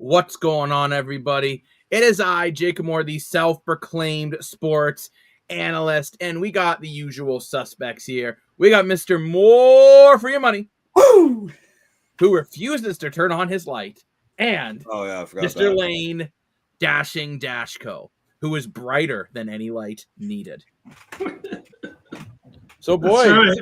What's going on, everybody? It is I, Jacob Moore, the self-proclaimed sports analyst, and we got the usual suspects here. We got Mr. More for your money, Woo! who refuses to turn on his light, and I forgot Mr. that. Lane Dashing Dashco, who is brighter than any light needed. So, boys, right.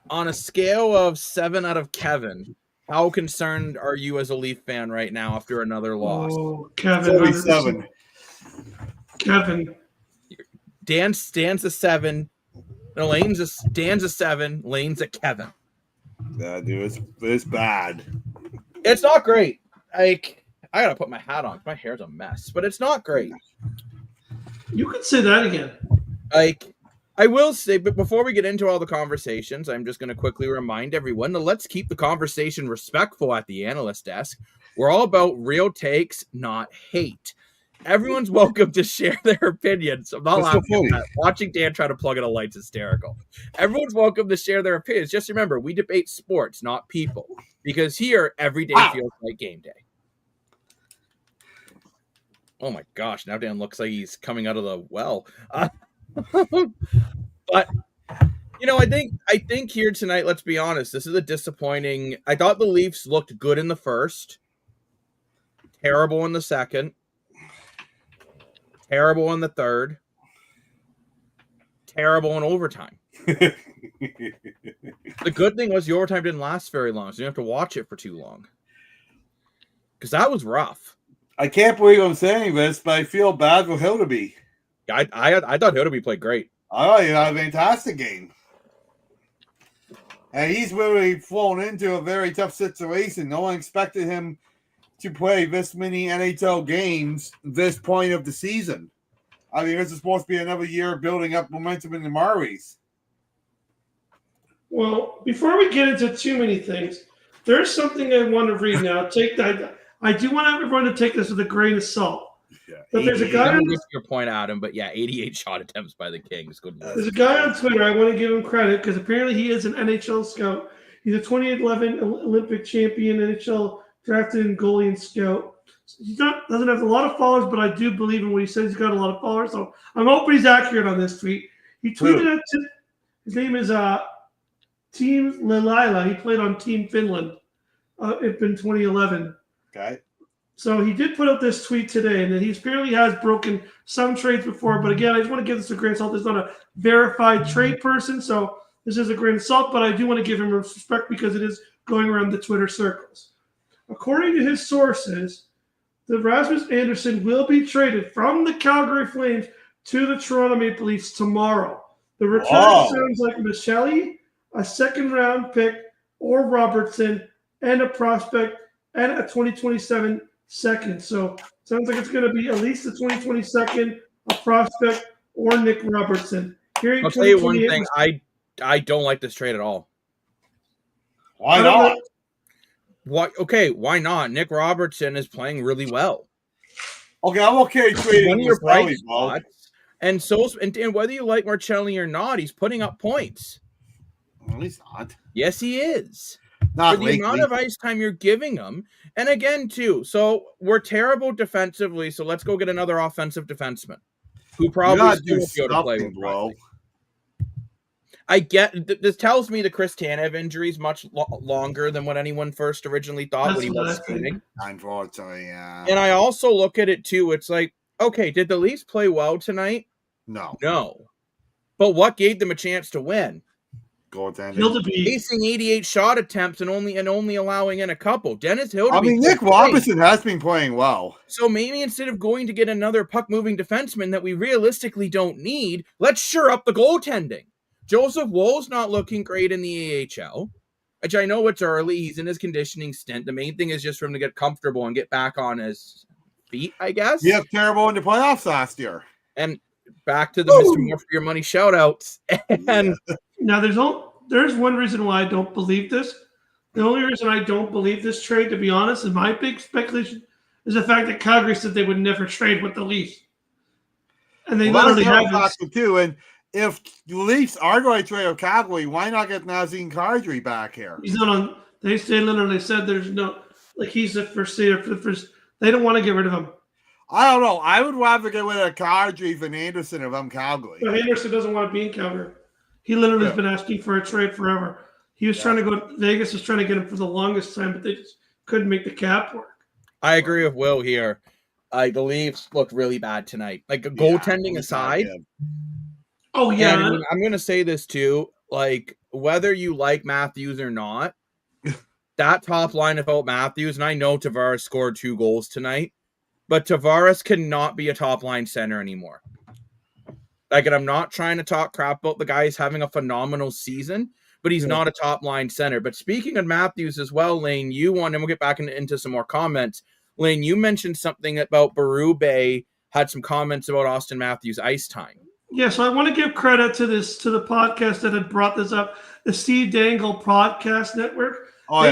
On a scale of 7 out of Kevin, how concerned are you as a Leaf fan right now after another loss? Oh, Kevin. 47. Kevin. Dan stands a 7. No, Dan's a 7. Lane's a Kevin. Yeah, dude, it's bad. It's not great. I gotta put my hat on. My hair's a mess, but it's not great. You could say that again. I will say, but before we get into all the conversations, I'm just going to quickly remind everyone to let's keep the conversation respectful at the analyst desk. We're all about real takes, not hate. Everyone's welcome to share their opinions. I'm not laughing at that. Watching Dan try to plug in a light's hysterical. Everyone's welcome to share their opinions. Just remember, we debate sports, not people. Because here, every day feels like game day. Oh my gosh, now Dan looks like he's coming out of the well. But I think here tonight, let's be honest, this is a disappointing. I thought the Leafs looked good in the first, terrible in the second, terrible in the third, terrible in overtime. The good thing was the overtime didn't last very long, so you didn't have to watch it for too long. Because that was rough. I can't believe I'm saying this, but I feel bad for Hildeby. I thought Hildeby played great. Oh, you had a fantastic game. And he's really flown into a very tough situation. No one expected him to play this many NHL games this point of the season. I mean, this is supposed to be another year of building up momentum in the Maoris. Well, before we get into too many things, there's something I want to read now. I do want everyone to take this with a grain of salt. Yeah, but there's a guy on your point, Adam. But yeah, 88 shot attempts by the Kings. Good. There's a guy on Twitter. I want to give him credit because apparently he is an NHL scout. He's a 2011 Olympic champion, NHL drafted in goalie and scout. Doesn't have a lot of followers, but I do believe in what he says. He's got a lot of followers, so I'm hoping he's accurate on this tweet. He tweeted at his name is Team Lilila. He played on Team Finland in 2011. Okay. So he did put up this tweet today, and he apparently has broken some trades before. But again, I just want to give this a grain of salt. There's not a verified trade person, so this is a grain of salt. But I do want to give him respect because it is going around the Twitter circles. According to his sources, the Rasmus Andersson will be traded from the Calgary Flames to the Toronto Maple Leafs tomorrow. The return sounds like Michelli, a second-round pick, or Robertson, and a prospect, and a 2027 second. So sounds like it's going to be at least a 2022, a prospect, or Nick Robertson. I'll tell you one thing. I don't like this trade at all. Why not? Why not? Nick Robertson is playing really well. Okay, I'm okay trading your bright spots. And whether you like Marcelli or not, he's putting up points. Well, he's not. Yes, he is. Not for the amount of ice time you're giving him. And again, too, so we're terrible defensively, so let's go get another offensive defenseman who probably do to play with Riley. I get this tells me the Chris Tanev injury is much longer than what anyone first originally thought when he was skating. Unfortunately, yeah. And I also look at it too. It's like, okay, did the Leafs play well tonight? No. But what gave them a chance to win? Facing 88 shot attempts and only allowing in a couple. Dennis Hildeby. I mean, Nick Robertson has been playing well. So maybe instead of going to get another puck-moving defenseman that we realistically don't need, let's shore up the goaltending. Joseph Woll's not looking great in the AHL, which I know it's early. He's in his conditioning stint. The main thing is just for him to get comfortable and get back on his feet, I guess. Yeah, terrible in the playoffs last year. And back to the Mr. More for your money shout-outs. And now there's one reason why I don't believe this. The only reason I don't believe this trade, to be honest, is my big speculation, is the fact that Calgary said they would never trade with the Leafs. And they literally have this. Too. And if the Leafs are going to trade with Calgary, why not get Nazem Kadri back here? He's not on. They literally said there's no. like he's the first seater for the first. They don't want to get rid of him. I don't know. I would rather get rid of Kadri than Anderson if I'm Calgary. But Anderson doesn't want to be in Calgary. He literally has been asking for a trade forever. He was trying to go. Vegas was trying to get him for the longest time, but they just couldn't make the cap work. I agree with Will here. The Leafs looked really bad tonight. Like goaltending aside. Oh yeah, and I'm going to say this too. Like whether you like Matthews or not, that top line without Matthews, and I know Tavares scored 2 goals tonight, but Tavares cannot be a top line center anymore. Like, and I'm not trying to talk crap about the guy. He's having a phenomenal season, but he's not a top line center. But speaking of Matthews as well, Lane, you won, and we'll get back into some more comments. Lane, you mentioned something about Berube had some comments about Austin Matthews' ice time. Yeah, so I want to give credit to the podcast that had brought this up, the Steve Dangle Podcast Network. Oh,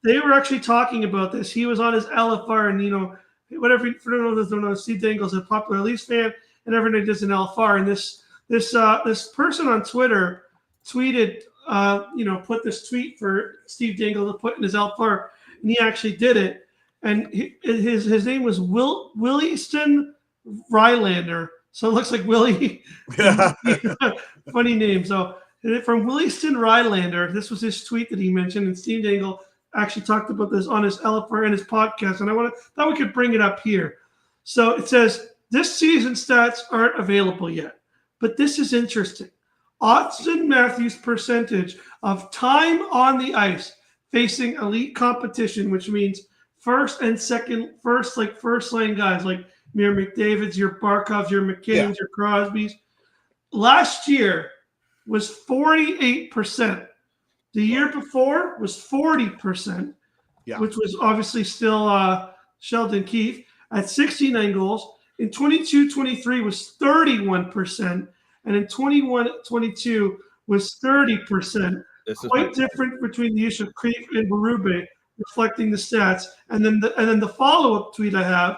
they were actually talking about this. He was on his LFR, and whatever for those don't know, Steve Dangle's a popular Leafs fan, and everybody does an LFR. And this person on Twitter tweeted, put this tweet for Steve Dangle to put in his LFR, and he actually did it. And his name was Williston Rylander. So it looks like Willie. Funny name. So from Williston Rylander, this was his tweet that he mentioned, and Steve Dangle actually talked about this on his LFR and his podcast, and I thought we could bring it up here. So it says, this season stats aren't available yet, but this is interesting. Austin Matthews' percentage of time on the ice facing elite competition, which means first line guys like your McDavids, your Barkovs, your McKinnons, your Crosbys. Last year was 48%. The year before was 40%, which was obviously still Sheldon Keefe at 69 goals. In 22-23 was 31%, and in 21-22 was 30%. Quite different between the use of Keefe and Berube, reflecting the stats. And then the follow-up tweet I have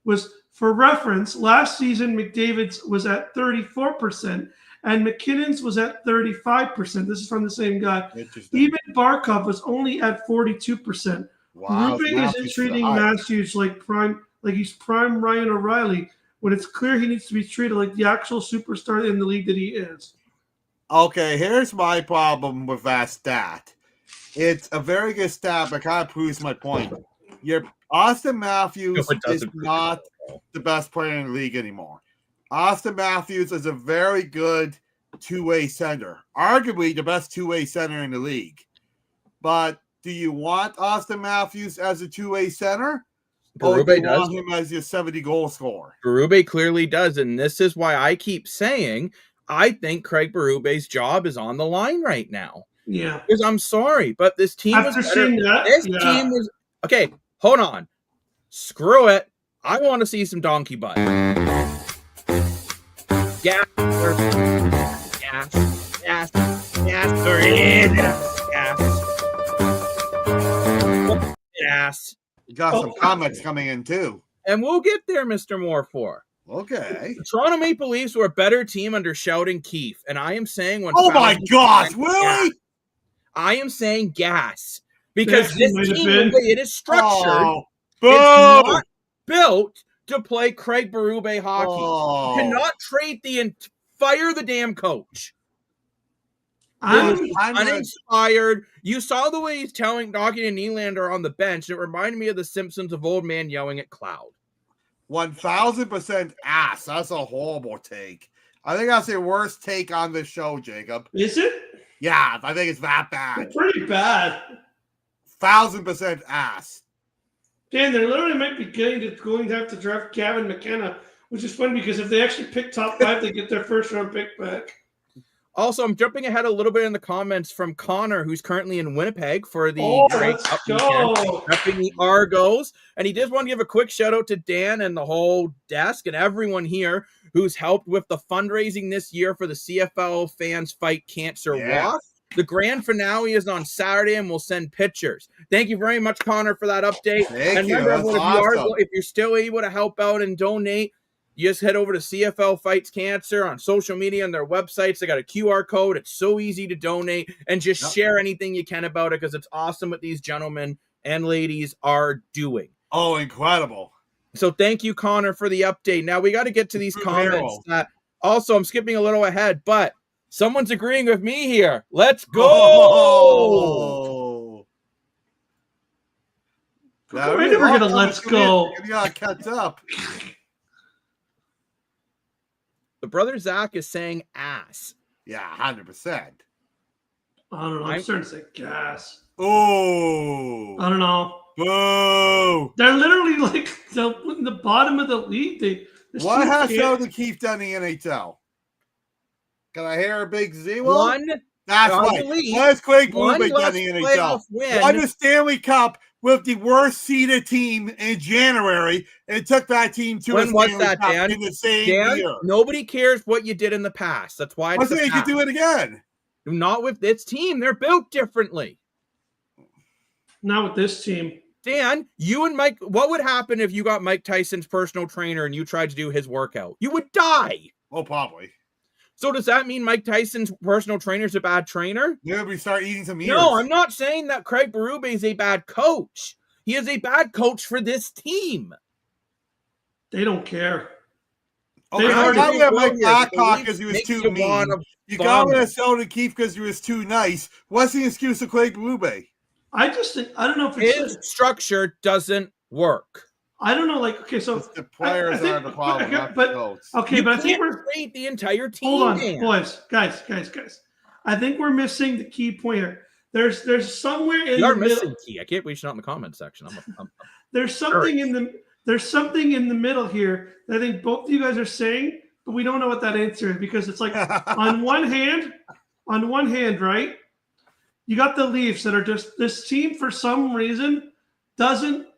was, for reference, last season McDavid's was at 34%, and McKinnon's was at 35%. This is from the same guy. Even Barkov was only at 42%. Wow, Berube isn't treating Matthews like he's prime Ryan O'Reilly, when it's clear he needs to be treated like the actual superstar in the league that he is. Okay, here's my problem with that stat. It's a very good stat, but kind of proves my point. Your Austin Matthews is not the best player in the league anymore. Austin Matthews is a very good two-way center, arguably the best two-way center in the league. But do you want Austin Matthews as a two-way center? Or do you want him as your 70-goal scorer? Berube clearly does, and this is why I keep saying I think Craig Berube's job is on the line right now. Yeah. Because I'm sorry, but this team team was okay. Hold on. Screw it. I want to see some donkey butt. Gas. You got some comments coming in too. And we'll get there, Mr. Moore. Okay. The Toronto Maple Leafs were a better team under Sheldon Keefe. And I am saying oh my gosh, really? I am saying gas. Because this team, the way it is structured, it's not built to play Craig Berube hockey. You cannot trade fire the damn coach. I'm uninspired. You saw the way he's talking to Nylander on the bench. It reminded me of the Simpsons of old man yelling at cloud. 1,000% ass. That's a horrible take. I think that's the worst take on this show, Jacob. Is it? Yeah, I think it's that bad. It's pretty bad. 1,000% ass. Dan, they literally might be going to have to draft Gavin McKenna, which is funny because if they actually pick top 5, they get their first round pick back. Also, I'm jumping ahead a little bit in the comments from Connor, who's currently in Winnipeg for the repping the Argos. And he did want to give a quick shout out to Dan and the whole desk and everyone here who's helped with the fundraising this year for the CFL Fans Fight Cancer Walk. The grand finale is on Saturday, and we'll send pictures. Thank you very much, Connor, for that update. Thank you. Remember, if you're still able to help out and donate, you just head over to CFL Fights Cancer on social media and their websites. They got a QR code. It's so easy to donate, and just share anything you can about it because it's awesome what these gentlemen and ladies are doing. Oh, incredible. So thank you, Connor, for the update. Now we got to get to these comments. Also, I'm skipping a little ahead, but someone's agreeing with me here. Let's go. Oh. Now, we're never going to let's go. You got to catch up. The brother Zach is saying ass. Yeah, 100%. I don't know. I'm starting to say gas. Oh. I don't know. Boo. They're literally like in the bottom of the league. What has Sheldon Keefe done in the NHL? Can I hear a big zero? One. That's right. What has Craig Berube done in the NHL? Won the Stanley Cup with the worst seeded team in January and took that team to a Stanley Cup in the same year. Nobody cares what you did in the past. That's why it's you can do it again. Not with this team. They're built differently. Not with this team. Dan, you and Mike, what would happen if you got Mike Tyson's personal trainer and you tried to do his workout? You would die. Oh, probably. So does that mean Mike Tyson's personal trainer is a bad trainer? Yeah, we start eating some ears. No, I'm not saying that Craig Berube is a bad coach. He is a bad coach for this team. They don't care. Okay, I got rid of Mike Blackhawk because he was too mean. You got rid of Sheldon Keefe because he was too nice. What's the excuse of Craig Berube? I just think, I don't know if it's his structure doesn't work. I don't know, like, okay, so the players are the problem, but I think we're the entire team. Hold on, boys, guys. I think we're missing the key point here. There's somewhere in You're the missing middle. Key. I can't believe you're not in the comment section. There's something in the middle here that I think both of you guys are saying, but we don't know what that answer is because it's like on one hand, right? You got the Leafs that are just this team for some reason doesn't.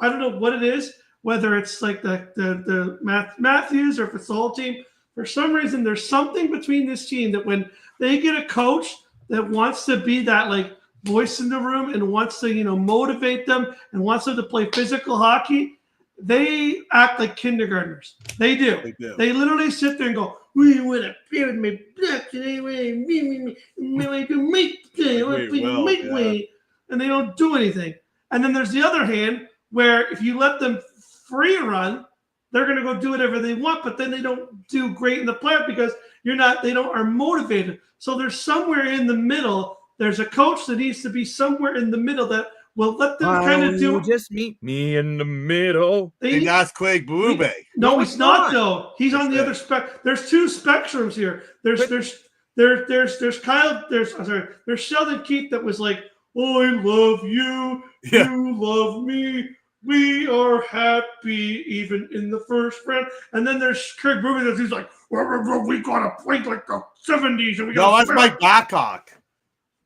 I don't know what it is, whether it's like the Matthews or if it's the whole team. For some reason, there's something between this team that when they get a coach that wants to be that like voice in the room and wants to motivate them and wants them to play physical hockey, they act like kindergartners. They do. They literally sit there and go, "We want to play with my black today, and they don't do anything. And then there's the other hand where if you let them free run, they're going to go do whatever they want, but then they don't do great in the playoff because are motivated. So there's somewhere in the middle. There's a coach that needs to be somewhere in the middle that will let them kind of do. Just meet me in the middle. And that's Craig Berube. No, he's not though. He's on the other spec. There's two spectrums here. There's Kyle. There's Sheldon Keefe that was like, "Oh, I love you. Yeah. You love me. We are happy even in the first round." And then there's Craig Berube that he's like, "We gotta play like the '70s." And that's Mike Blackhawk.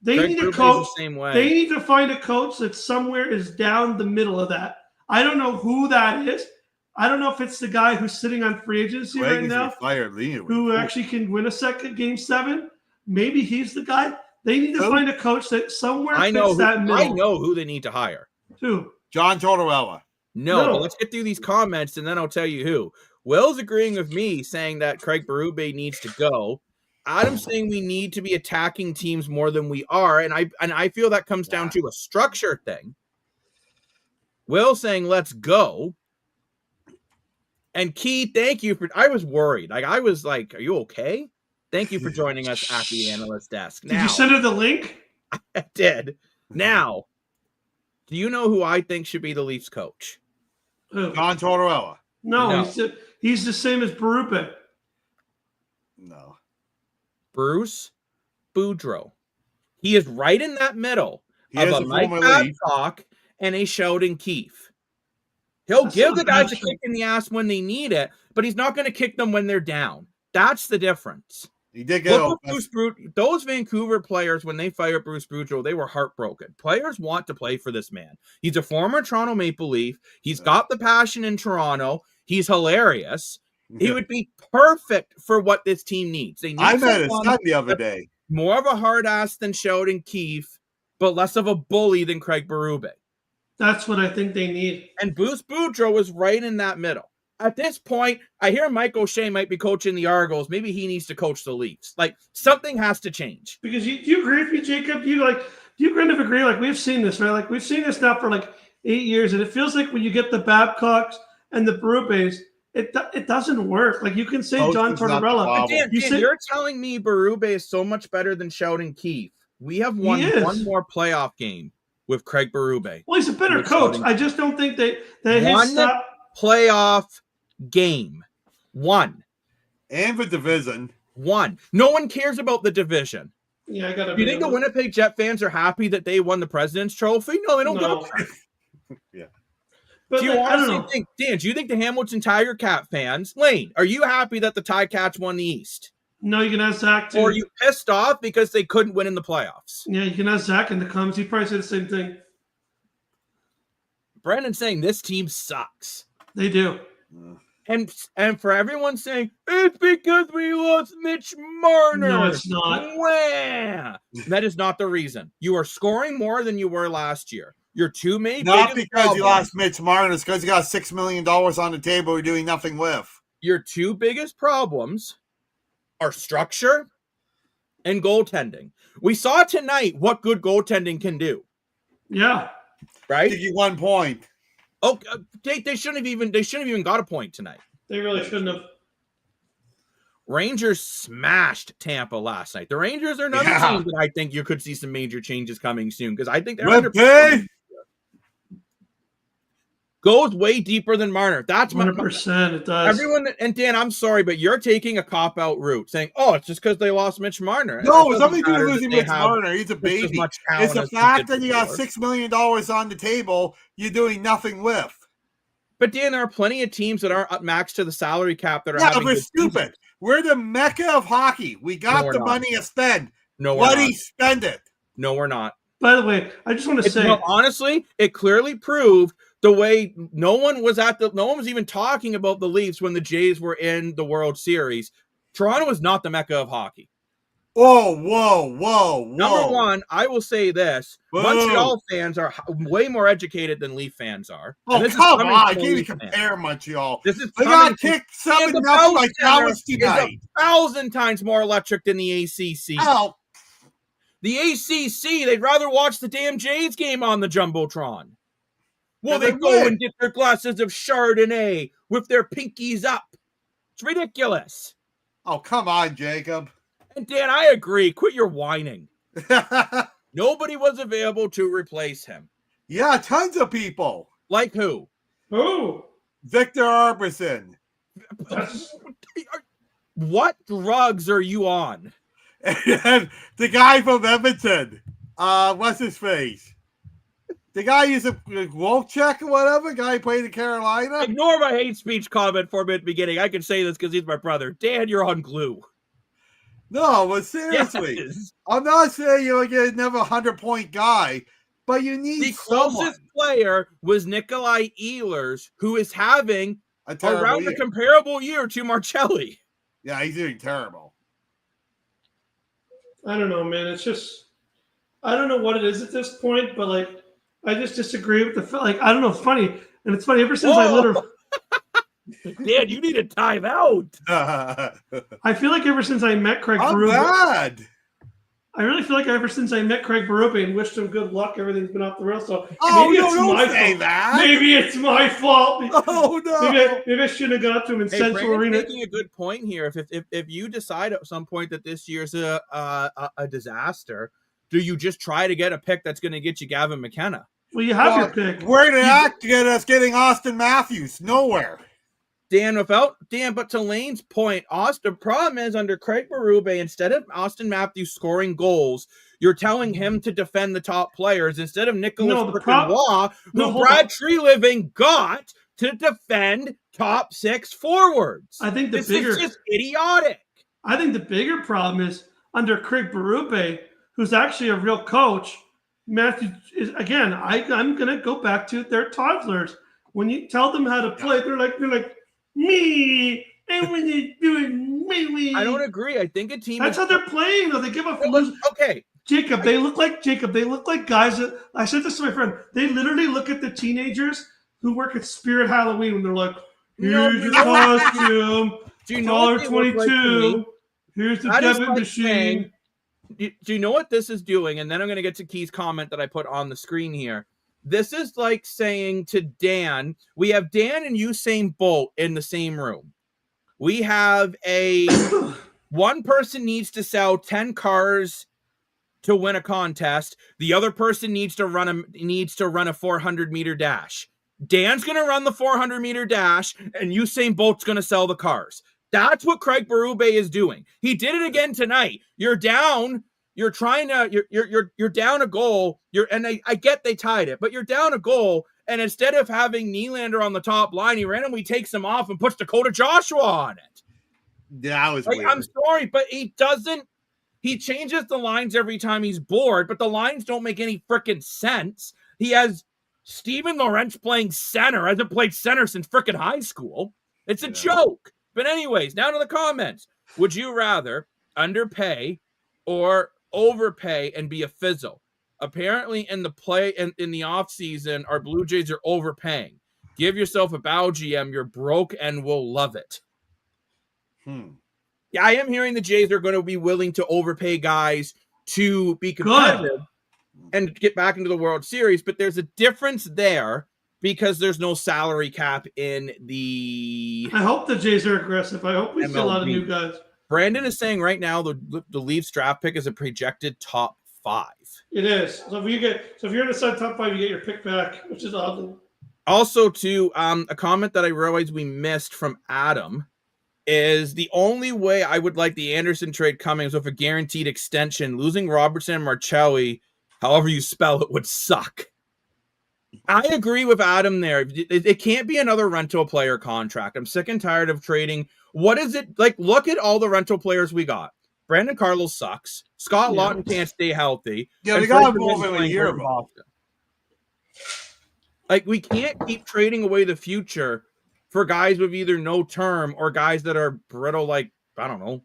They need a coach. They need to find a coach that somewhere is down the middle of that. I don't know who that is. I don't know if it's the guy who's sitting on free agency right now, who actually can win a second game 7. Maybe he's the guy. They need to find a coach that somewhere fits that middle. I know who they need to hire. Who? John Tortorella. No, but let's get through these comments and then I'll tell you who. Will's agreeing with me, saying that Craig Berube needs to go. Adam's saying we need to be attacking teams more than we are, and I feel that comes down to a structure thing. Will saying let's go. And Key, thank you for. I was worried. I was like, "Are you okay?" Thank you for joining us at the analyst desk. Did you send her the link? I did. Now, do you know who I think should be the Leafs coach? Who? John Tortorella. No. He's the same as Berube. No. Bruce Boudreau. He is right in that middle of a Mike Babcock and a Sheldon Keefe. He'll give the guys a kick in the ass when they need it, but he's not going to kick them when they're down. That's the difference. He did get those Vancouver players, when they fired Bruce Boudreau, they were heartbroken. Players want to play for this man. He's a former Toronto Maple Leaf. He's got the passion in Toronto. He's hilarious. He would be perfect for what this team needs. They need I met his son the other day. More of a hard ass than Sheldon Keefe, but less of a bully than Craig Berube. That's what I think they need. And Bruce Boudreau was right in that middle. At this point, I hear Mike O'Shea might be coaching the Argos. Maybe he needs to coach the Leafs. Like, something has to change. Because you agree with me, Jacob? You like Do you kind of agree? Like, we've seen this, right? Like, we've seen this now for like 8 years, and it feels like when you get the Babcocks and the Berubes, it doesn't work. Like, you can say Coach John is not the Tortorella. problem. Dan, you're telling me Berube is so much better than Sheldon Keefe. We have won He is. one more playoff game with Craig Berube. Well, he's a better coach. I just don't think that One his playoff game. One. And the division. One. No one cares about the division. Yeah, I got to. Do you think the Winnipeg Jet fans are happy that they won the President's Trophy? No, they don't give a crap. Yeah. But Do you honestly think, Dan, do you think the Hamilton Tiger Cat fans, Lane, are you happy that the Ticats won the East? No, you can ask Zach too. Or are you pissed off because they couldn't win in the playoffs? Yeah, you can ask Zach in the comments. He probably said the same thing. Brandon's saying this team sucks. They do. And for everyone saying, it's because we lost Mitch Marner. No, it's not. Wah! That is not the reason. You are scoring more than you were last year. Your two main Not because you lost Mitch Marner, it's because you got $6 million on the table you're doing nothing with. Your two biggest problems are structure and goaltending. We saw tonight what good goaltending can do. Yeah. Right? Give you 1 point. Oh, they shouldn't have even got a point tonight. They really shouldn't have. Rangers smashed Tampa last night. The Rangers are another team that I think you could see some major changes coming soon because I think they're goes way deeper than Marner. That's 100%. It does. Everyone and Dan, I'm sorry, but you're taking a cop out route, saying, "Oh, it's just because they lost Mitch Marner." No, it's nothing to do with losing Mitch Marner. He's a baby. It's the fact that you got $6 million on the table you're doing nothing with. But Dan, there are plenty of teams that aren't max to the salary cap that are having we're good stupid. seasons. We're the mecca of hockey. We got the money to spend. No, we're not. Spend it. No, we're not. By the way, I just want to say, honestly, it clearly proved the way no one was even talking about the Leafs when the Jays were in the World Series. Toronto is not the mecca of hockey. Whoa. Number one, I will say this. Whoa. Montreal fans are way more educated than Leaf fans are. Oh, come on. I can't even compare Montreal. This is they got kicked 7-0 by Dallas tonight. 1,000 times more electric than the ACC. Oh. The ACC, they'd rather watch the damn Jays game on the Jumbotron. Well, they go and get their glasses of Chardonnay with their pinkies up. It's ridiculous. Oh, come on, Jacob. And Dan, I agree. Quit your whining. Nobody was available to replace him. Yeah, tons of people. Like who? Who? Victor Arvidsson. What drugs are you on? And the guy from Edmonton. What's his face? The guy used a Wolchek or whatever. Guy who played in Carolina. Ignore my hate speech comment for me at the beginning. I can say this because he's my brother. Dan, you're on glue. No, but seriously. Yes. I'm not saying you're never 100-point guy, but you need the closest player was Nikolai Ehlers, who is having around a comparable year to Marcelli. Yeah, he's doing terrible. I don't know, man. It's just, I don't know what it is at this point, but like, I just disagree with the, like, I don't know, funny. And it's funny, ever since I literally. Dan, you need a timeout. I feel like ever since I met Craig Berube. I really feel like ever since I met Craig Berube and wished him good luck, everything's been off the rails. So maybe it's my fault. That. Maybe it's my fault. Oh no! Maybe I shouldn't have gone up to him in Central Arena. Making a good point here. If you decide at some point that this year's a disaster, do you just try to get a pick that's going to get you Gavin McKenna? Well, you have your pick. Where did that get us getting Austin Matthews? Nowhere. Dan, but to Lane's point, the problem is under Craig Berube, instead of Austin Matthews scoring goals, you're telling him to defend the top players instead of Nicholas Waugh, who Brad Treliving got to defend top 6 forwards. I think this is just idiotic. I think the bigger problem is under Craig Berube, who's actually a real coach. Matthews is again. I'm going to go back to their toddlers. When you tell them how to play, they're like. Me, and when you're doing me. I don't agree. I think a team. That's how they're playing, though. They give up. Okay, Jacob. They look like guys that. I said this to my friend. They literally look at the teenagers who work at Spirit Halloween when they're like, "Here's your costume. $1.22. Here's the debit machine." Do you know what this is doing? And then I'm going to get to Key's comment that I put on the screen here. This is like saying to Dan, we have Dan and Usain Bolt in the same room. We have one person needs to sell 10 cars to win a contest. The other person needs to run a 400-meter dash. Dan's going to run the 400-meter dash, and Usain Bolt's going to sell the cars. That's what Craig Berube is doing. He did it again tonight. You're down. You're trying to. You're down a goal. I get they tied it, but you're down a goal. And instead of having Nylander on the top line, he randomly takes him off and puts Dakota Joshua on it. That was weird. I'm sorry, but he doesn't. He changes the lines every time he's bored, but the lines don't make any freaking sense. He has Steven Lorentz playing center. Hasn't played center since freaking high school. It's a joke. But anyways, now to the comments. Would you rather underpay or overpay and be a fizzle? Apparently in the off season, our Blue Jays are overpaying. Give yourself a bow, GM. You're broke and we'll love it. Yeah, I am hearing the Jays are going to be willing to overpay guys to be competitive and get back into the World Series, but there's a difference there because there's no salary cap in the... I hope the Jays are aggressive. I hope we see a lot of new guys. Brandon is saying right now the Leafs draft pick is a projected top 5. It is. So if you're in the side top 5, you get your pick back, which is odd. Also, to a comment that I realized we missed from Adam is the only way I would like the Anderson trade coming is with a guaranteed extension. Losing Robertson and Marcelli, however you spell it, would suck. I agree with Adam there. It can't be another rental player contract. I'm sick and tired of trading. What is it like? Look at all the rental players we got. Brandon Carlos sucks. Scott Lawton can't stay healthy. Yeah, we got him over a year of Boston. Like, we can't keep trading away the future for guys with either no term or guys that are brittle, like, I don't know.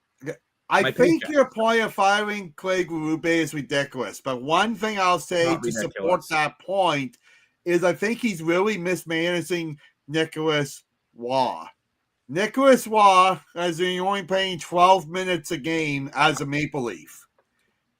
I think your point of firing Craig Berube is ridiculous. But one thing I'll say to support that point is I think he's really mismanaging Nicholas Waugh. Nicholas Waugh has been only playing 12 minutes a game as a Maple Leaf.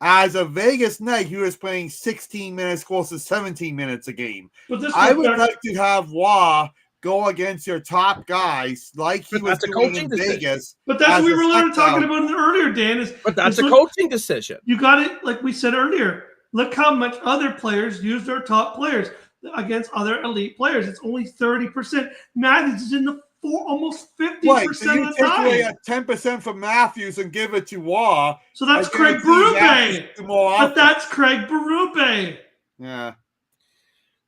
As a Vegas Knight, he was playing 16 minutes, close to 17 minutes a game. I would like to have Waugh go against your top guys like he was doing in Vegas. But that's what we were talking about earlier, Dan. But that's a coaching decision. You got it, like we said earlier. Look how much other players use their top players against other elite players. It's only 30%. Matthews is in the almost 50% so you of the time. Take away 10% from Matthews and give it to Waugh. So that's Craig Berube. But that's Craig Berube. Yeah.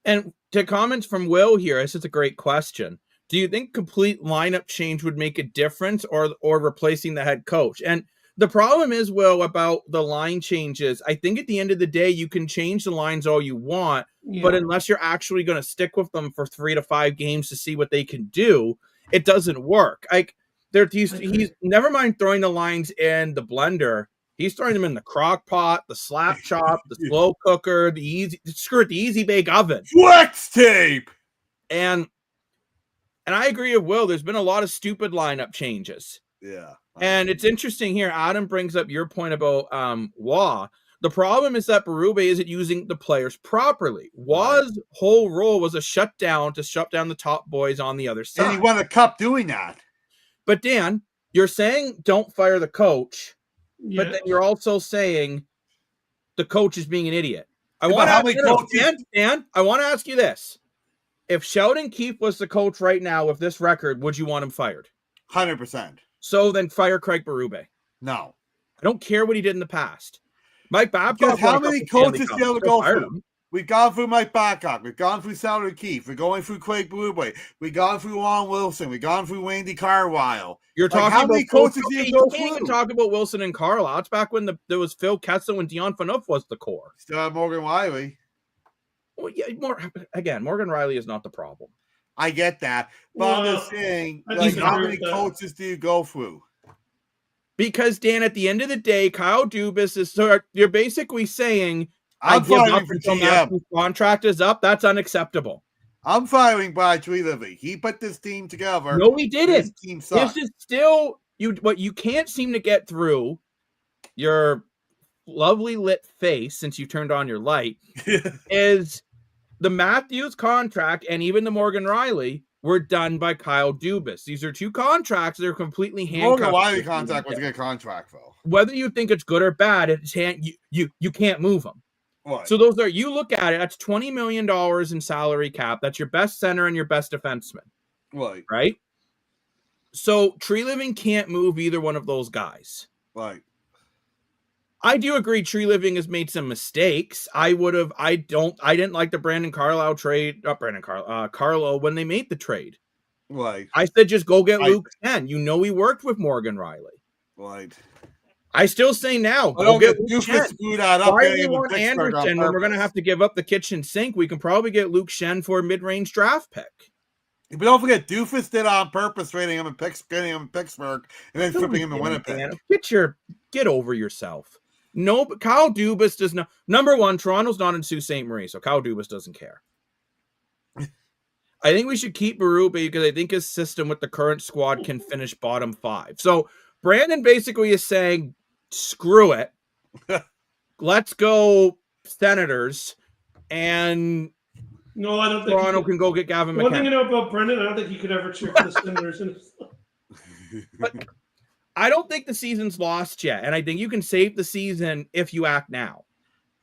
And to comments from Will here, this is a great question. Do you think complete lineup change would make a difference or replacing the head coach? And the problem is, Will, about the line changes. I think at the end of the day, you can change the lines all you want, but unless you're actually going to stick with them for 3 to 5 games to see what they can do, it doesn't work. Like he's never mind throwing the lines in the blender. He's throwing them in the crock pot, the slap chop, the slow cooker, the easy bake oven. Flex tape. And I agree with Will. There's been a lot of stupid lineup changes. Yeah. And it's interesting here. Adam brings up your point about Waugh. The problem is that Berube isn't using the players properly. Waugh's whole role was to shut down the top boys on the other side. And he won a cup doing that. But Dan, you're saying don't fire the coach, but then you're also saying the coach is being an idiot. Dan, I want to ask you this. If Sheldon Keefe was the coach right now with this record, would you want him fired? 100%. So then fire Craig Berube. No. I don't care what he did in the past. Mike Babcock. How many coaches do you have to go through? We've gone through Mike Babcock. We've gone through Sheldon Keefe. We're going through Craig Berube. We've gone through Ron Wilson. We've gone through Randy Carlisle. You're talking how many coaches do you go through? You can't even talk about Wilson and Carlisle. It's back when there was Phil Kessel and Dion Phaneuf was the core. Still have Morgan Riley. Well, yeah, Morgan Riley is not the problem. I get that. But I'm just saying, how many coaches do you go through? Because, Dan, at the end of the day, Kyle Dubas is... So you're basically saying, I'm firing for GM. Contract is up. That's unacceptable. I'm firing Brad Treliving. He put this team together. No, he didn't. This team sucks. This is still... What you can't seem to get through your lovely lit face, since you turned on your light, is the Matthews contract and even the Morgan Riley were done by Kyle Dubas. These are two contracts that are completely handcuffed. Morgan Riley contract was a good contract, though. Whether you think it's good or bad, you can't move them. Right. So those are, you look at it, that's $20 million in salary cap. That's your best center and your best defenseman. Right? So Tree Living can't move either one of those guys. Right. I do agree Tree Living has made some mistakes. I didn't like the Brandon Carlo trade, Carlo when they made the trade. Right. I said just go get Luke Shen. You know he worked with Morgan Riley. Right. I still say now, go get Luke Shen. Why do you want Anderson when we're going to have to give up the kitchen sink? We can probably get Luke Shen for a mid-range draft pick. But don't forget, Doofus did on purpose getting him in Pittsburgh and then flipping him in Winnipeg. Get over yourself. No, but Kyle Dubas does not. Number one, Toronto's not in Sault Ste. Marie, so Kyle Dubas doesn't care. I think we should keep Berube because I think his system with the current squad can finish bottom 5. So Brandon basically is saying, screw it. Let's go Senators. And no, I don't think Toronto can go get Gavin McKenna. One thing you know about Brendan, I don't think he could ever cheer for the Senators. But I don't think the season's lost yet, and I think you can save the season if you act now.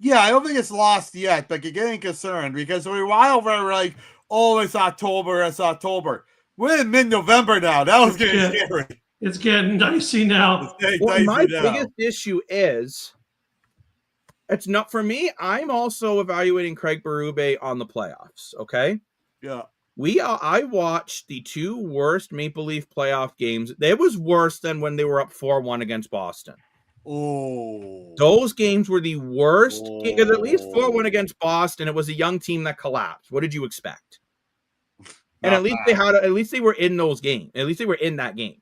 Yeah, I don't think it's lost yet, but you're getting concerned because for a while we're like, oh, it's October. We're in mid-November now. That was getting scary. It's getting dicey now. My biggest issue is, it's not for me. I'm also evaluating Craig Berube on the playoffs. Okay. Yeah. I watched the 2 worst Maple Leaf playoff games. It was worse than when they were up 4-1 against Boston. Oh. Those games were the worst. Because at least 4-1 against Boston, it was a young team that collapsed. What did you expect? And at least they were in those games. At least they were in that game.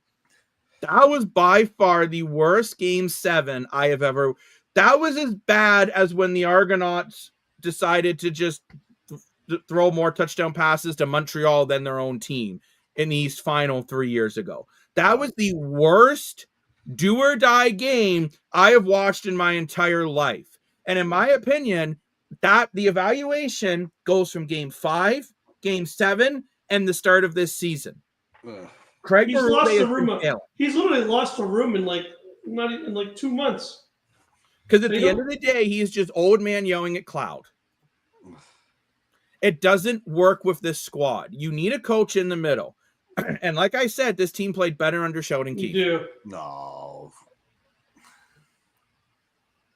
That was by far the worst game 7 I have ever. That was as bad as when the Argonauts decided to just throw more touchdown passes to Montreal than their own team in the East Final 3 years ago. That was the worst do or die game I have watched in my entire life. And in my opinion, that the evaluation goes from game 5, game 7, and the start of this season. Craig He's lost the room. He's literally lost the room in not even 2 months. Because at the end of the day, he is just old man yelling at cloud. It doesn't work with this squad. You need a coach in the middle. And like I said, this team played better under Sheldon Keefe. You do. No.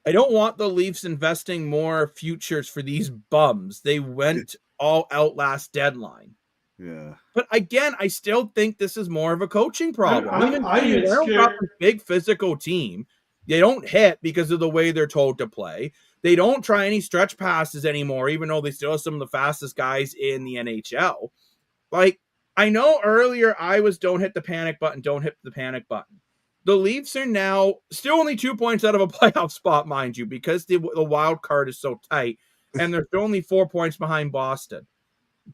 I don't want the Leafs investing more futures for these bums. They went all out last deadline. Yeah. But again, I still think this is more of a coaching problem. They're a big physical team. They don't hit because of the way they're told to play. They don't try any stretch passes anymore, even though they still have some of the fastest guys in the NHL. I know earlier I was don't hit the panic button. The Leafs are now still only 2 points out of a playoff spot, mind you, because the wild card is so tight, and they're only 4 points behind Boston.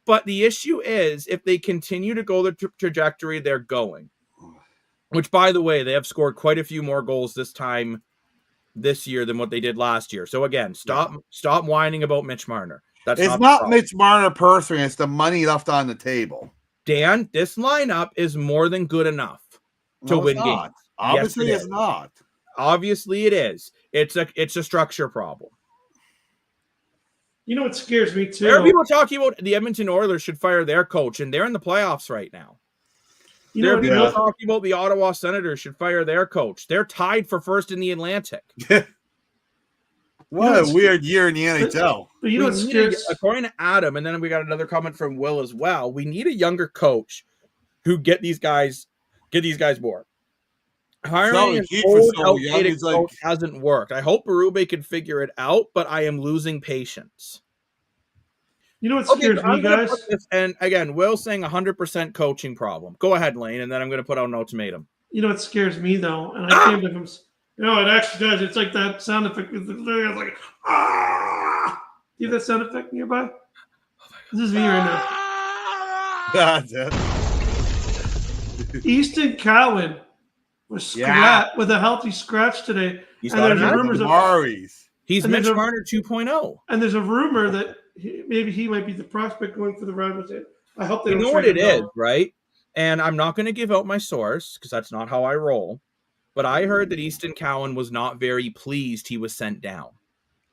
But the issue is, if they continue to go the trajectory they're going, which, by the way, they have scored quite a few more goals this year than what they did last year. So again, stop whining about Mitch Marner. It's not Mitch Marner personally. It's the money left on the table. Dan, this lineup is more than good enough to win games. Obviously, it's not. Obviously, it is. It's a structure problem. You know what scares me too? There are people talking about the Edmonton Oilers should fire their coach, and they're in the playoffs right now. There are people talking about the Ottawa Senators should fire their coach. They're tied for first in the Atlantic. What a weird year in the NHL. But according to Adam, and then we got another comment from Will as well. We need a younger coach who get these guys more. Hiring an old, outdated coach hasn't worked. I hope Berube can figure it out, but I am losing patience. You know what scares me, guys? And again, Will's saying 100% coaching problem. Go ahead, Lane, and then I'm going to put out an ultimatum. You know what scares me, though? And I came to him. No, it actually does. It's like that sound effect. It's like, ah! Do you have that sound effect nearby? This is me right now. Easton Cowan with a healthy scratch today. He's And got there's an rumors of Maris. He's and Mitch there's a- Marner 2.0. and there's a rumor that maybe he might be the prospect going for the Ravens. I hope they You don't know what trade it him is, now. right? And I'm not going to give out my source because that's not how I roll. But I heard that Easton Cowan was not very pleased he was sent down.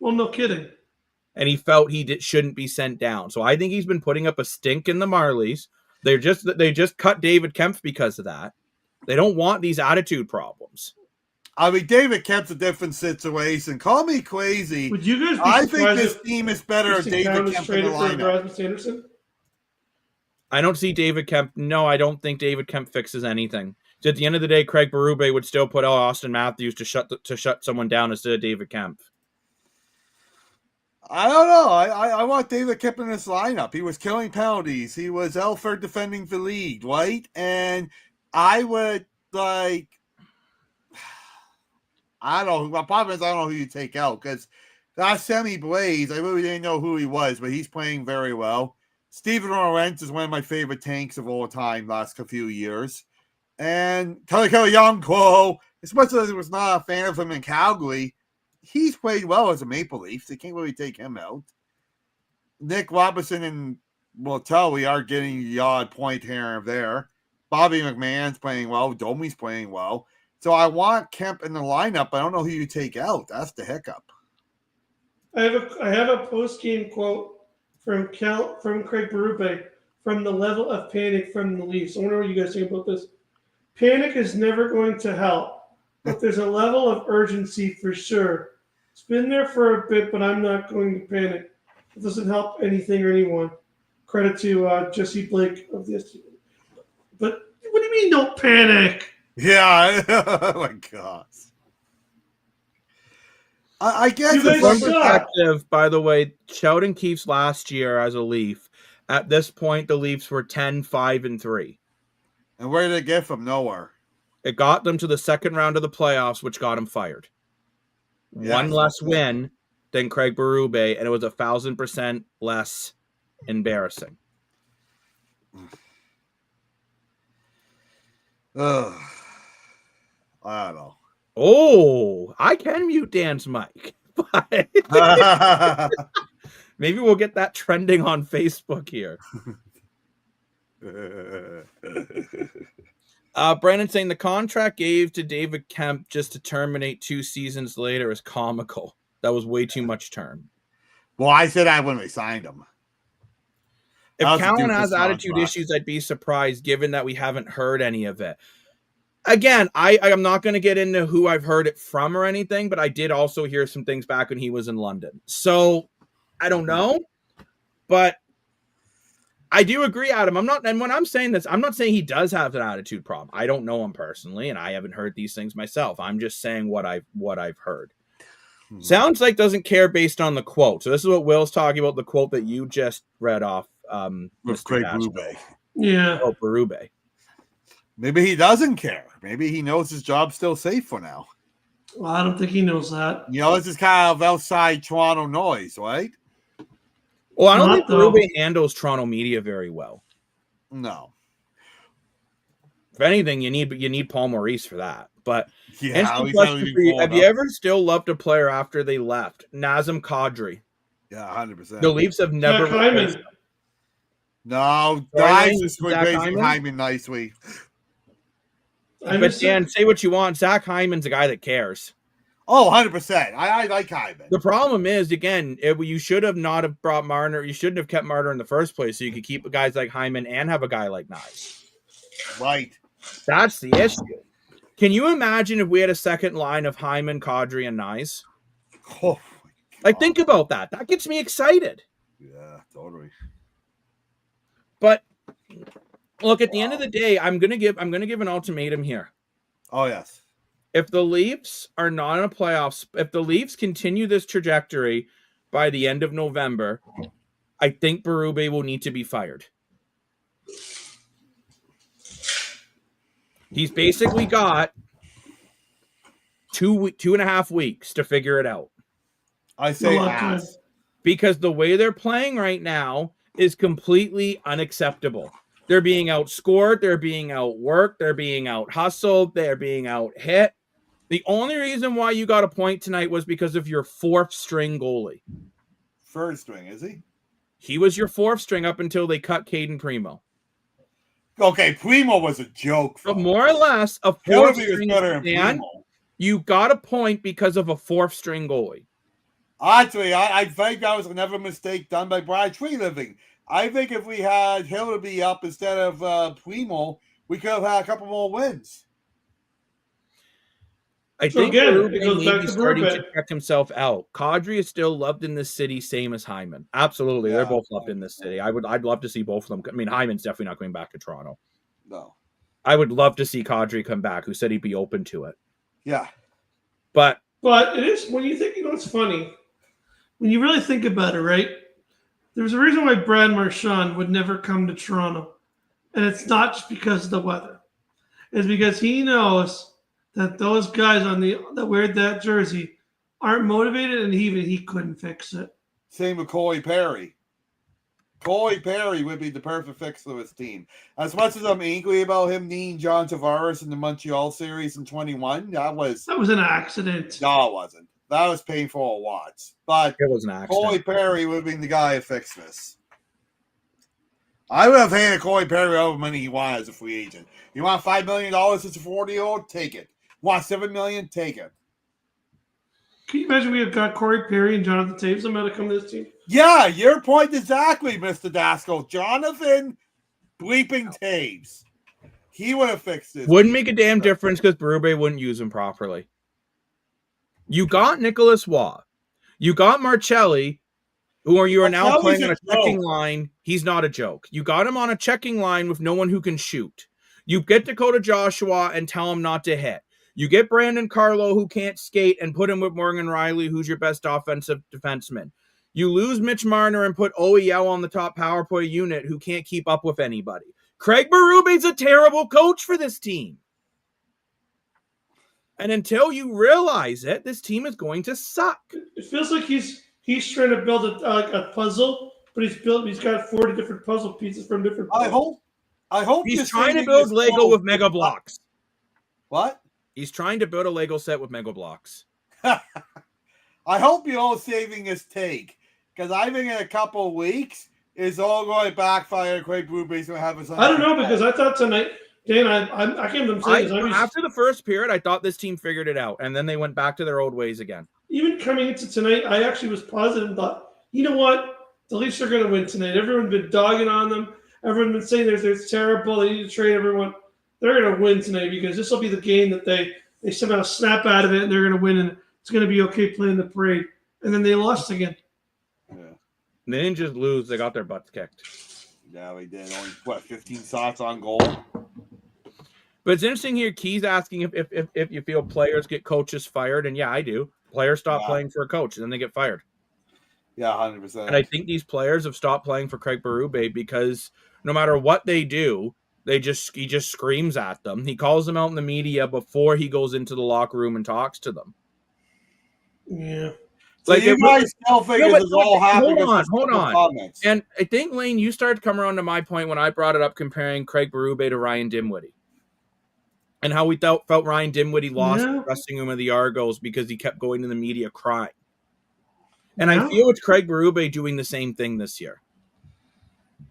Well, no kidding. And he felt shouldn't be sent down. So I think he's been putting up a stink in the Marlies. They just cut David Kempf because of that. They don't want these attitude problems. I mean, David Kemp's a different situation. Call me crazy. Would you guys be I surprised think this if team is better with Easton David Cowan is Kemp in the traded for lineup. Rasmus Anderson? I don't see David Kemp. No, I don't think David Kemp fixes anything. So at the end of the day, Craig Berube would still put out Austin Matthews to shut someone down instead of David Kemp. I don't know. I want David Kemp in this lineup. He was killing penalties. He was Elford defending the lead, right? And I would I don't know. My problem is I don't know who you take out because that Semi Blaze, I really didn't know who he was, but he's playing very well. Steven Lorentz is one of my favorite tanks of all time last few years. And Kelly Youngquo, as much as I was not a fan of him in Calgary, he's played well as a Maple Leaf. They can't really take him out. Nick Robinson and Motelli are getting the odd point here and there. Bobby McMahon's playing well. Domi's playing well. So I want Kemp in the lineup. I don't know who you take out. That's the hiccup. I have a post-game quote from Craig Berube from the level of panic from the Leafs. I wonder what you guys think about this. Panic is never going to help, but there's a level of urgency for sure. It's been there for a bit, but I'm not going to panic. It doesn't help anything or anyone. Credit to Jesse Blake of this. But what do you mean, don't panic? Yeah. Oh my gosh. I guess You guys From suck. perspective, by the way, Sheldon Keefe's last year as a Leaf, at this point, the Leafs were 10-5-3. And where did it get from? Nowhere. It got them to the second round of the playoffs, which got him fired. Yeah, One less win than Craig Berube, and it was 1,000% less embarrassing. Ugh. I don't know. Oh, I can mute Dan's mic. But maybe we'll get that trending on Facebook here. Brandon saying the contract gave to David Kemp just to terminate 2 seasons later is comical. That was way too much term. Well, I said I when we signed him. If How's the Cowan Duke has this attitude contract? issues, I'd be surprised given that we haven't heard any of it. Again, I'm not going to get into who I've heard it from or anything, but I did also hear some things back when he was in London. So I don't know, but I do agree, Adam. And when I'm saying this, I'm not saying he does have an attitude problem. I don't know him personally, and I haven't heard these things myself. I'm just saying what I've heard. Sounds like doesn't care based on the quote. So this is what Will's talking about, the quote that you just read off. With Mr. Craig Dash. Berube. Yeah. Oh, Berube. Maybe he doesn't care. Maybe he knows his job's still safe for now. Well, I don't think he knows that. You know, this is kind of outside Toronto noise, right? Well, I don't Not think though. Berube handles Toronto media very well. No. If anything, you need Paul Maurice for that. But Yeah, interesting he's question not for you. even Have you ever still loved a player after they left? Nazem Kadri. Yeah, 100%. The Leafs have never Jack Hyman. replaced him. No, Sorry, nice Lane? is Zach replacing Hyman? Hyman nicely. But Dan, say what you want. Zach Hyman's a guy that cares. Oh, 100%. I like Hyman. The problem is, again, you should have not have brought Marner. You shouldn't have kept Marner in the first place, so you could keep guys like Hyman and have a guy like Nyes. Right. That's the issue. Can you imagine if we had a second line of Hyman, Kadri, and Nyes? Oh, Like, think about that. That gets me excited. yeah, totally. But look, at the end of the day, I'm gonna give an ultimatum here. Oh, yes. If the Leafs are not in a playoffs, if the Leafs continue this trajectory by the end of November, I think Berube will need to be fired. He's basically got 2.5 weeks to figure it out. I say No, ass. Because the way they're playing right now is completely unacceptable. They're being outscored. They're being outworked. They're being out hustled. They're being out hit. The only reason why you got a point tonight was because of your fourth string goalie. Third string, is he? He was your fourth string up until they cut Caden Primo. Okay, Primo was a joke. But more or less, a fourth string man, you got a point because of a fourth string goalie. Actually, I think that was another mistake done by Brad Treliving. I think if we had Hillaby up instead of Primo, we could have had a couple more wins. I think again, it goes back to starting to check himself out. Kadri is still loved in this city, same as Hyman. Absolutely, they're both loved in this city. I'd love to see both of them. I mean, Hyman's definitely not going back to Toronto. No, I would love to see Kadri come back. Who said he'd be open to it? Yeah, but it is when you think. You know, it's funny when you really think about it, right? There's a reason why Brad Marchand would never come to Toronto, and it's not just because of the weather. It's because he knows that those guys that wear that jersey aren't motivated, and even he couldn't fix it. Same with Corey Perry. Corey Perry would be the perfect fix for his team. As much as I'm angry about him needing John Tavares in the Montreal series in 21, that was an accident. No, it wasn't. That was painful to watch. But it was an accident. Corey Perry would have been the guy who fixed this. I would have handed Corey Perry all the money he wanted as a free agent. You want $5 million as a 40-year-old? Take it. Want $7 million? Take it. Can you imagine we have got Corey Perry and Jonathan Taves about to come to this team? Yeah, your point exactly, Mr. Daskell. Jonathan bleeping Taves. He would have fixed it. Wouldn't make a damn difference because Berube wouldn't use him properly. You got Nicholas Waugh. You got Marcelli, you are now playing on a checking line. He's not a joke. You got him on a checking line with no one who can shoot. You get Dakota Joshua and tell him not to hit. You get Brandon Carlo, who can't skate, and put him with Morgan Riley, who's your best offensive defenseman. You lose Mitch Marner and put OEL on the top power play unit, who can't keep up with anybody. Craig Berube's a terrible coach for this team. And until you realize it, this team is going to suck. It feels like he's trying to build a puzzle, but he's got 40 different puzzle pieces from different puzzles. I hope he's trying to build Lego with Mega Blocks. What? He's trying to build a Lego set with Mega Blocks. I hope you're all saving his take, because I think in a couple of weeks it's all going to backfire. Craig Berube's going to have his. I don't know, because I thought tonight, Dan, I can't even say this. After the first period, I thought this team figured it out, and then they went back to their old ways again. Even coming into tonight, I actually was positive and thought, you know what? The Leafs are going to win tonight. Everyone's been dogging on them. Everyone's been saying they're terrible. They need to trade everyone. They're going to win tonight because this will be the game that they somehow snap out of it and they're going to win, and it's going to be okay playing the parade. And then they lost again. Yeah. They didn't just lose. They got their butts kicked. Yeah, we did. Only, 15 shots on goal? But it's interesting here. Key's asking if you feel players get coaches fired. And yeah, I do. Players stop playing for a coach and then they get fired. Yeah, 100%. And I think these players have stopped playing for Craig Berube because no matter what they do, he just screams at them. He calls them out in the media before he goes into the locker room and talks to them. Yeah. So like you guys still think this is all happening. Hold on. Comments. And I think, Lane, you started to come around to my point when I brought it up comparing Craig Berube to Ryan Dinwiddie. And how we felt Ryan Dinwiddie lost the dressing room of the Argos because he kept going to the media crying. And I feel it's Craig Berube doing the same thing this year.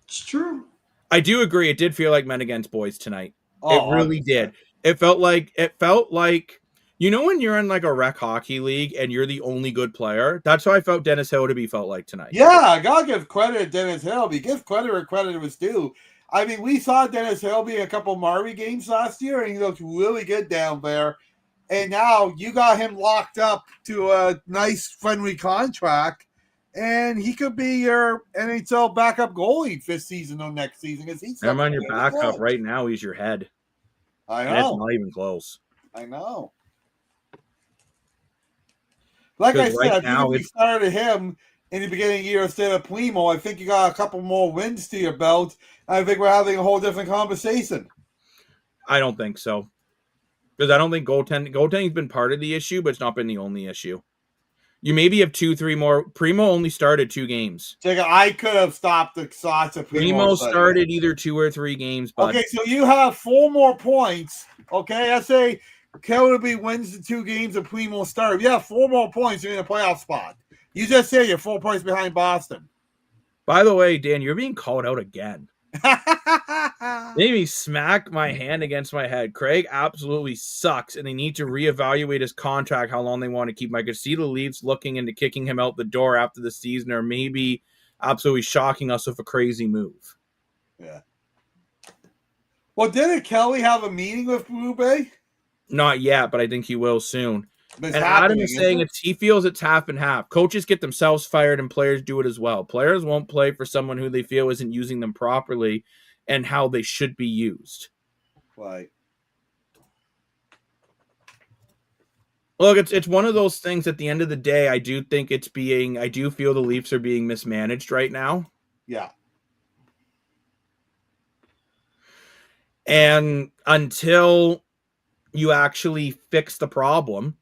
It's true. I do agree. It did feel like men against boys tonight. It really did. It felt like, you know, when you're in like a rec hockey league and you're the only good player, that's how I felt Dennis Hildeby felt like tonight. Yeah, I got to give credit to Dennis Hildeby. Give credit where credit was due. I mean, we saw Dennis Hildeby in a couple Marby games last year, and he looked really good down there. And now you got him locked up to a nice, friendly contract, and he could be your NHL backup goalie this season or next season. I'm on your backup right now. He's your head. I know. And it's not even close. I know. Like I said, I think if you started him in the beginning of the year instead of Primo, I think you got a couple more wins to your belt. I think we're having a whole different conversation. I don't think so. Because I don't think goaltending's been part of the issue, but it's not been the only issue. You maybe have 2-3 more. Primo only started 2 games. I could have stopped the shots of Primo started either 2 or 3 games. Bud. Okay, so you have 4 more points. Okay, I say Kellerby wins the 2 games of Primo started. You have 4 more points. You're in a playoff spot. You just say you're 4 points behind Boston. By the way, Dan, you're being called out again. Made me smack my hand against my head. Craig absolutely sucks, and they need to reevaluate his contract, how long they want to keep him. I could see the Leafs looking into kicking him out the door after the season, or maybe absolutely shocking us with a crazy move. Yeah. Well, didn't Kelly have a meeting with Berube? Not yet, but I think he will soon. And Adam is saying he feels it's half and half. Coaches get themselves fired and players do it as well. Players won't play for someone who they feel isn't using them properly and how they should be used. Right. Look, it's one of those things at the end of the day, I do feel the Leafs are being mismanaged right now. Yeah. And until you actually fix the problem,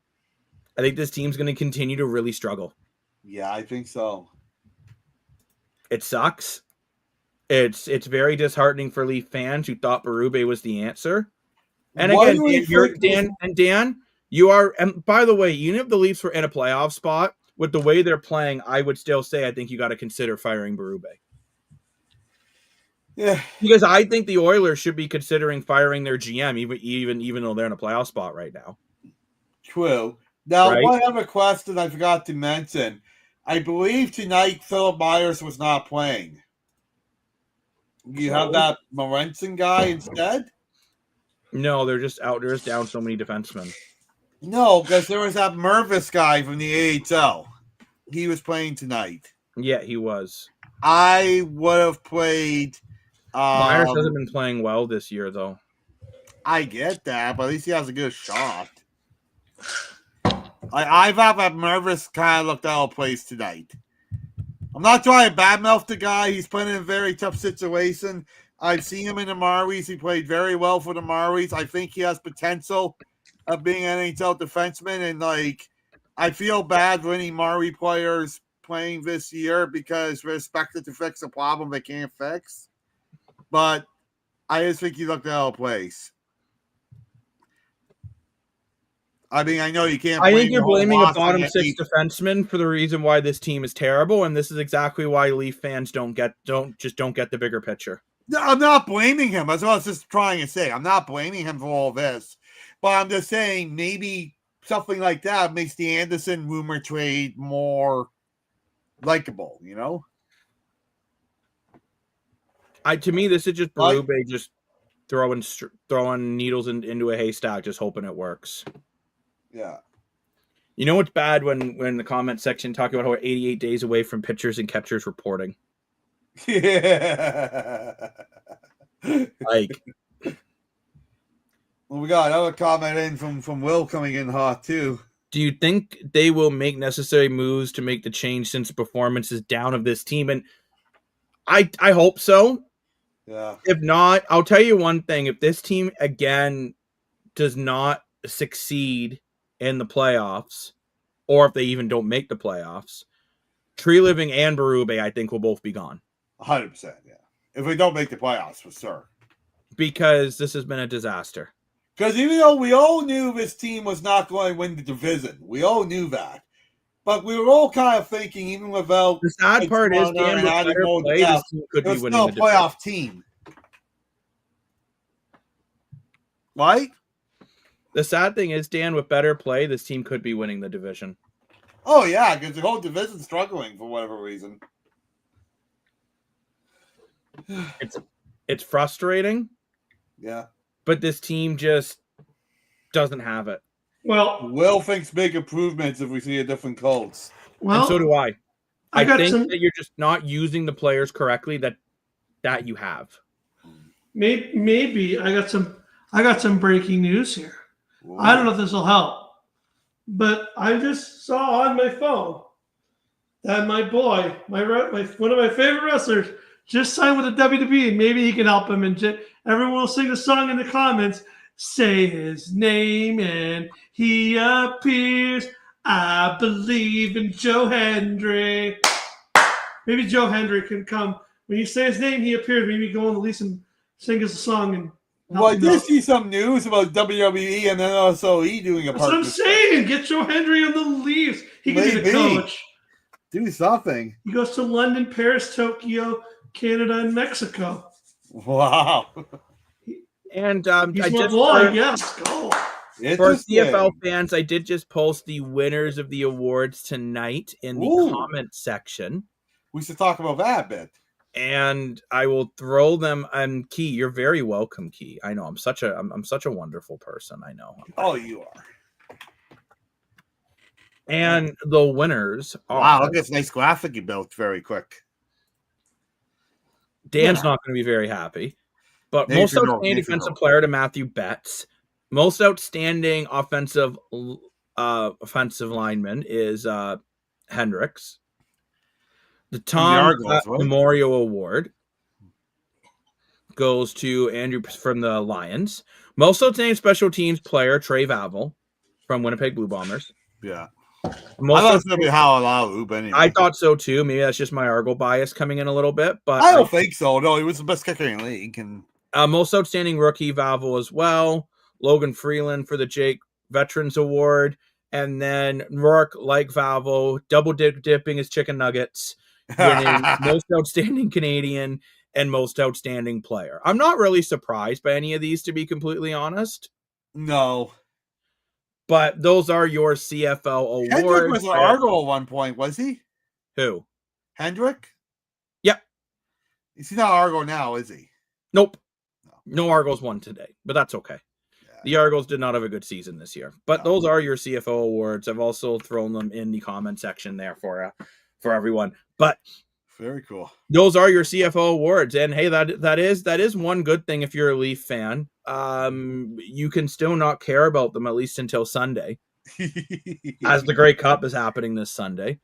I think this team's going to continue to really struggle. Yeah, I think so. It sucks. It's very disheartening for Leaf fans who thought Berube was the answer. And again, Dan, you are. And by the way, even if the Leafs were in a playoff spot with the way they're playing, I would still say I think you got to consider firing Berube. Yeah, because I think the Oilers should be considering firing their GM, even though they're in a playoff spot right now. True. Now, One other question I forgot to mention. I believe tonight Philip Myers was not playing. You have that Morenson guy instead? No, they're just out. They're just down so many defensemen. No, because there was that Mervis guy from the AHL. He was playing tonight. Yeah, he was. I would have played. Myers hasn't been playing well this year, though. I get that, but at least he has a good shot. I thought that Mervis kind of looked out of place tonight. I'm not trying to badmouth the guy. He's playing in a very tough situation. I've seen him in the Maoris. He played very well for the Maoris. I think he has potential of being an NHL defenseman. And, I feel bad for any Maori players playing this year because we're expected to fix a problem they can't fix. But I just think he looked out of place. I mean, I know you can't. I think you're blaming a bottom 6 defenseman for the reason why this team is terrible, and this is exactly why Leaf fans don't get the bigger picture. No, I'm not blaming him. That's what I was just trying to say. I'm not blaming him for all this, but I'm just saying maybe something like that makes the Anderson rumor trade more likable. You know. To me, this is just Berube just throwing needles into a haystack, just hoping it works. Yeah. You know what's bad when the comment section talking about how we're 88 days away from pitchers and catchers reporting. Yeah. Well, we got another comment in from Will coming in hot too. Do you think they will make necessary moves to make the change since the performance is down of this team? And I hope so. Yeah. If not, I'll tell you one thing. If this team, again, does not succeed in the playoffs, or if they even don't make the playoffs, Tree Living and Berube, I think, will both be gone. 100%, yeah. If we don't make the playoffs, for sure. Because this has been a disaster. Because even though we all knew this team was not going to win the division, we all knew that. But we were all kind of thinking, even without the sad part is, Dan, this team could be winning the playoff team. Right? The sad thing is, Dan, with better play, this team could be winning the division. Oh, yeah, because the whole division's struggling for whatever reason. It's frustrating. Yeah. But this team just doesn't have it. Well, Will thinks big improvements if we see a different Colts. Well, and so do I. I think that you're just not using the players correctly that you have. Maybe I got some breaking news here. Whoa. I don't know if this will help, but I just saw on my phone that my boy, one of my favorite wrestlers, just signed with the WWE. Maybe he can help him, and everyone will sing the song in the comments. Say his name and he appears. I believe in Joe Hendry. Maybe Joe Hendry can come. When you say his name, he appeared. Maybe go on the Leafs and sing us a song and Well, I did see some news about WWE and NSOE doing a That's what I'm partnership. saying. Get Joe Hendry on the Leafs. He can be the coach. Do something. He goes to London, Paris, Tokyo, Canada, and Mexico. Wow. And he's my boy. Yes, go. For CFL fans, I did just post the winners of the awards tonight in the comment section. We should talk about that a bit. And I will throw them. And Key, you're very welcome, Key. I know I'm such a wonderful person. I know. Oh, you are. And the winners are. Wow, look at this nice graphic you built very quick. Dan's not going to be very happy. But most outstanding defensive player to Matthew Betts. Most outstanding offensive lineman is Hendricks. The Tom Memorial Award goes to Andrew from the Lions. Most outstanding special teams player, Trey Vavel from Winnipeg Blue Bombers. Yeah. I thought it was anyway. I thought so too. Maybe that's just my Argo bias coming in a little bit, but I don't think so. No, he was the best kicker in the league. And most outstanding rookie, Vavel as well. Logan Freeland for the Jake Veterans Award, and then Rourke, like Vavel, double dipping his chicken nuggets, winning most outstanding Canadian and most outstanding player. I'm not really surprised by any of these, to be completely honest. No. But those are your CFL awards. Hendrick was an Argo at one point, was he? Who? Hendrick? Yep. He's not Argo now, is he? Nope. No Argos won today, but that's okay. Yeah. The Argos did not have a good season this year. But those are your CFL awards. I've also thrown them in the comment section there for everyone. But very cool. Those are your CFL awards. And hey, that is one good thing if you're a Leaf fan. You can still not care about them at least until Sunday. As the Grey Cup is happening this Sunday.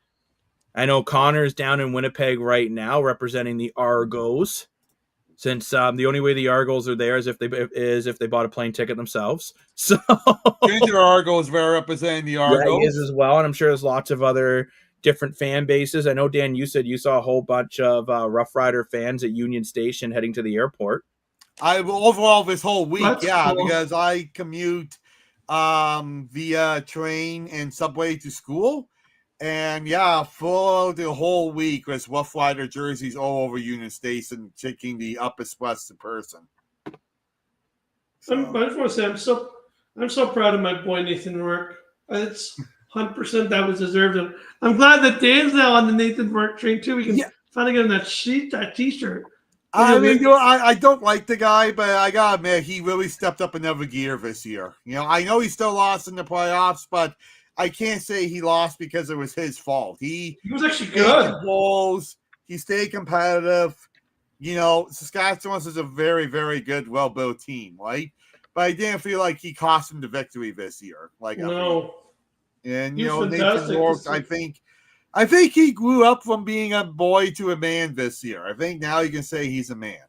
I know Connor's down in Winnipeg right now representing the Argos. Since the only way the Argos are there is if they bought a plane ticket themselves. So Ginger Argos are representing the Argos. Yeah, he is as well, and I'm sure there's lots of other different fan bases. I know, Dan, you said you saw a whole bunch of Rough Rider fans at Union Station heading to the airport. Overall this whole week, That's cool. because I commute via train and subway to school. And for the whole week was Rough Rider jerseys all over Union Station, taking the uppest west person. So. I just want to say I'm so proud of my boy Nathan Rourke. It's 100% that was deserved. And I'm glad that Dan's now on the Nathan Rourke train too. We can finally get him that T-shirt. I mean, I don't like the guy, but I gotta admit he really stepped up another gear this year. I know he still lost in the playoffs, but I can't say he lost because it was his fault. He was actually good. Balls. He stayed competitive. Saskatchewan is a very, very good, well-built team, right? But I didn't feel like he cost him the victory this year. No. And Nathan Rourke, I think he grew up from being a boy to a man this year. I think now you can say he's a man.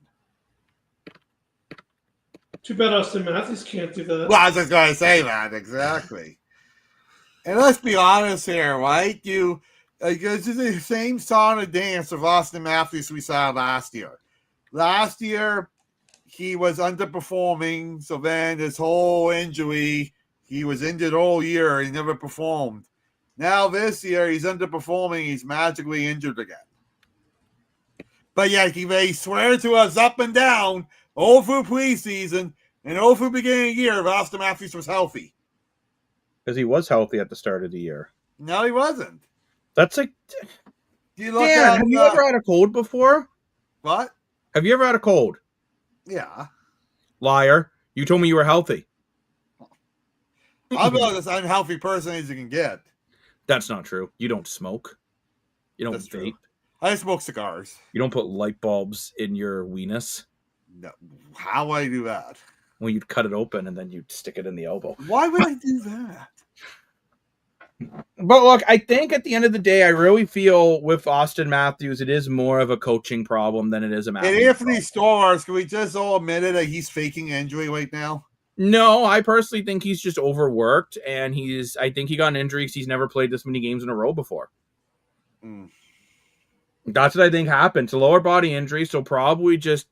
Too bad Austin Matthews can't do that. Well, I was just going to say that exactly. And let's be honest here, right? It's the same song and dance of Austin Matthews we saw last year. Last year, he was underperforming. So then his whole injury, he was injured all year. He never performed. Now this year, he's underperforming. He's magically injured again. But he swear to us up and down, all through preseason and all through beginning of the year, Austin Matthews was healthy. Because he was healthy at the start of the year. No, he wasn't. That's like... Dan, have you ever had a cold before? What? Have you ever had a cold? Yeah. Liar. You told me you were healthy. I'm about as unhealthy person as you can get. That's not true. You don't smoke. You don't vape. True. I smoke cigars. You don't put light bulbs in your weenus. No. How would I do that? Well, you'd cut it open and then you'd stick it in the elbow. Why would I do that? But look, I think at the end of the day, I really feel with Austin Matthews, it is more of a coaching problem than it is a Matthews. And Anthony Stars, can we just all admit it that he's faking injury right now? No, I personally think he's just overworked, and I think he got an injury because he's never played this many games in a row before. Mm. That's what I think happened. It's a lower body injury, so probably just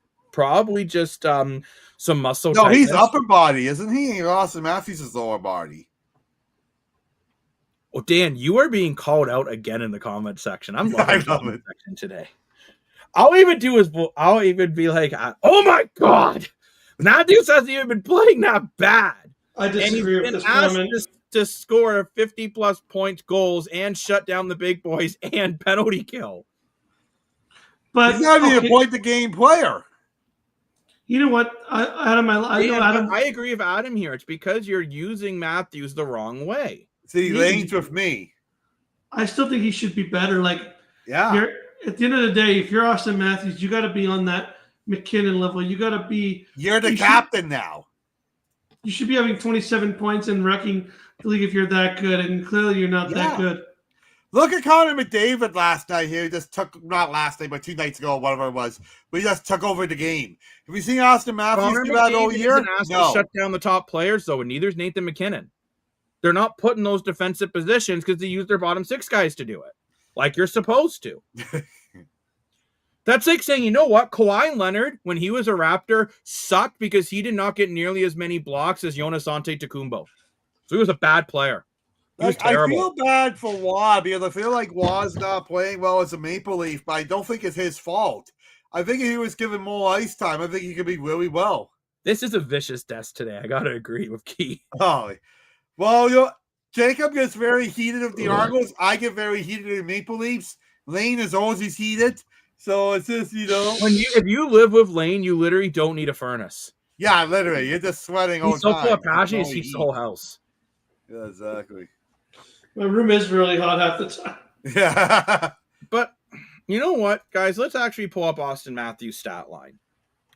some muscle No, tightness. he's upper body, isn't he? Austin Matthews is lower body. Oh, Dan, you are being called out again in the comment section. I'm loving the comment section today. I'll even be like, oh my God, Matthews hasn't even been playing that bad. I disagree with this comment. To score 50+ point goals and shut down the big boys and penalty kill. But he's not even a point the game player. You know what, Adam? I agree with Adam here. It's because you're using Matthews the wrong way. See, lanes with me. I still think he should be better. Like, yeah. At the end of the day, if you're Austin Matthews, you got to be on that McKinnon level. You got to be. You're the captain now. You should be having 27 points and wrecking the league if you're that good, and clearly you're not that good. Look at Connor McDavid last night here. He just not last night, but 2 nights ago, whatever it was. But he just took over the game. Have you seen Austin Matthews do that all year? To shut down the top players, though, and neither is Nathan McKinnon. They're not put in those defensive positions because they use their bottom 6 guys to do it, like you're supposed to. That's like saying, you know what? Kawhi Leonard, when he was a Raptor, sucked because he did not get nearly as many blocks as Jonas Antetokounmpo. So he was a bad player. I feel bad for Wah because I feel like Wah's not playing well as a Maple Leaf, but I don't think it's his fault. I think if he was given more ice time, I think he could be really well. This is a vicious desk today. I got to agree with Key. Oh, well, Jacob gets very heated of the Argos. I get very heated of the Maple Leafs. Lane is always heated. So it's just, if you live with Lane, you literally don't need a furnace. Yeah, literally. You're just sweating all the time. He's so full of passion, he heats the whole house. Yeah, exactly. My room is really hot half the time. Yeah. But you know what, guys? Let's actually pull up Austin Matthews' stat line.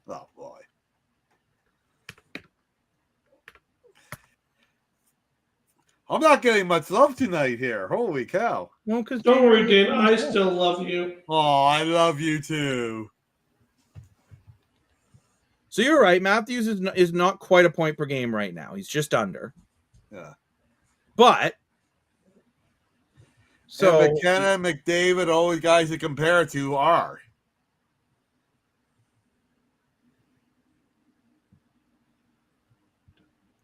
Oh, boy. I'm not getting much love tonight here. Holy cow. No, because don't worry, Dan. I still love you. Oh, I love you too. So you're right. Matthews is not quite a point per game right now. He's just under. Yeah. But so and McKenna, McDavid, all the guys to compare it to are.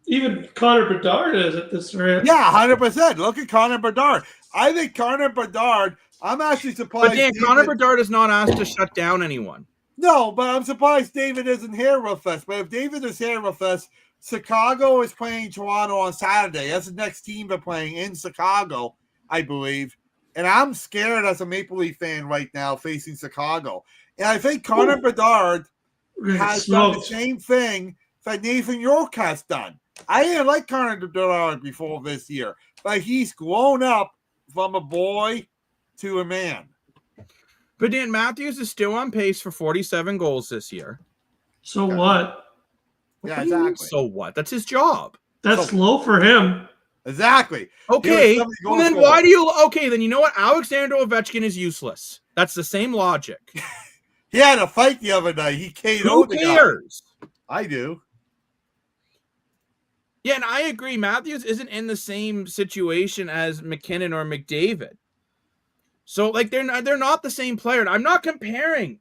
Even Connor Bedard is at this rate. Yeah, 100%. Look at Connor Bedard. I think Connor Bedard, I'm actually surprised. But Dan, Connor Bedard is not asked to shut down anyone. No, but I'm surprised David isn't here with us. But if David is here with us, Chicago is playing Toronto on Saturday. That's the next team they're playing in Chicago, I believe. And I'm scared as a Maple Leaf fan right now facing Chicago. And I think Connor Bedard has done the same thing that Nathan York has done. I didn't like Connor Bedard before this year, but he's grown up from a boy to a man. But Dan, Matthews is still on pace for 47 goals this year. So what? Yeah, exactly. So what? That's his job. That's low for him. Exactly. Okay. Well, then why do you? Okay, then you know what? Alexander Ovechkin is useless. That's the same logic. He had a fight the other night. He KO'd the guy. Who cares? I do. Yeah, and I agree. Matthews isn't in the same situation as McKinnon or McDavid. So, like, they're not the same player. And I'm not comparing.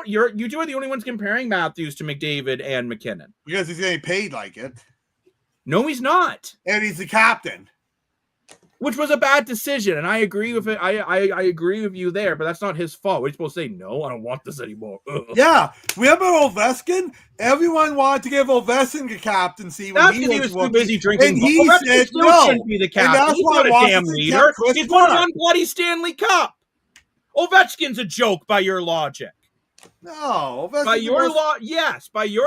You two are the only ones comparing Matthews to McDavid and McKinnon. Because he's getting paid like it. No, he's not. And he's the captain. Which was a bad decision, and I agree with it. I agree with you there, but that's not his fault. We're supposed to say, no, I don't want this anymore. Ugh. Yeah. Remember Ovechkin? Everyone wanted to give Ovechkin the captaincy when he was too busy drinking. And he said no. Shouldn't be the captain. He's not a damn leader. He's won one bloody Stanley Cup. Ovechkin's a joke by your logic. No. By your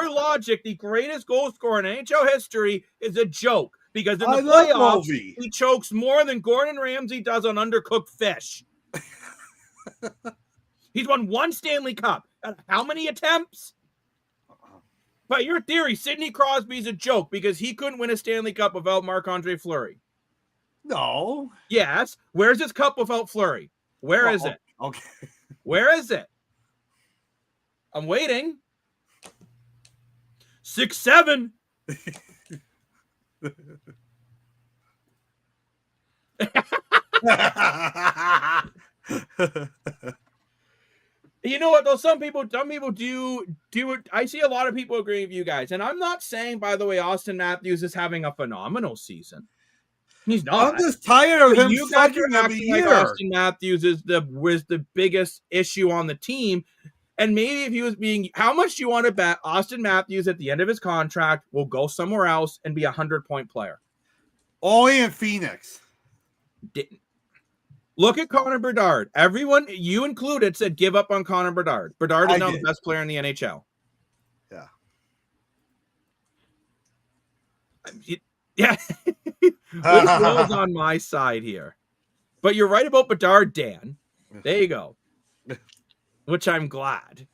logic, the greatest goal scorer in NHL history is a joke. Because in the playoffs, he chokes more than Gordon Ramsay does on undercooked fish. He's won one Stanley Cup. How many attempts? By your theory, Sidney Crosby's a joke because he couldn't win a Stanley Cup without Marc-Andre Fleury. No. Yes. Where's his cup without Fleury? Where is it? Okay. Where is it? I'm waiting. 6-7. You know what though? Some people do it. I see a lot of people agree with you guys, and I'm not saying, by the way, Austin Matthews is having a phenomenal season. He's not. I'm just tired of him You guys sucking are every acting like year. Austin Matthews was the biggest issue on the team. And maybe if he was being, how much do you want to bet Austin Matthews at the end of his contract will go somewhere else and be a 100-point player? Only in Phoenix. Look at Connor Bedard. Everyone, you included, said give up on Connor Bedard. Bedard is now the best player in the NHL. Yeah. Yeah. Will's on my side here. But you're right about Bedard, Dan. There you go. Which I'm glad.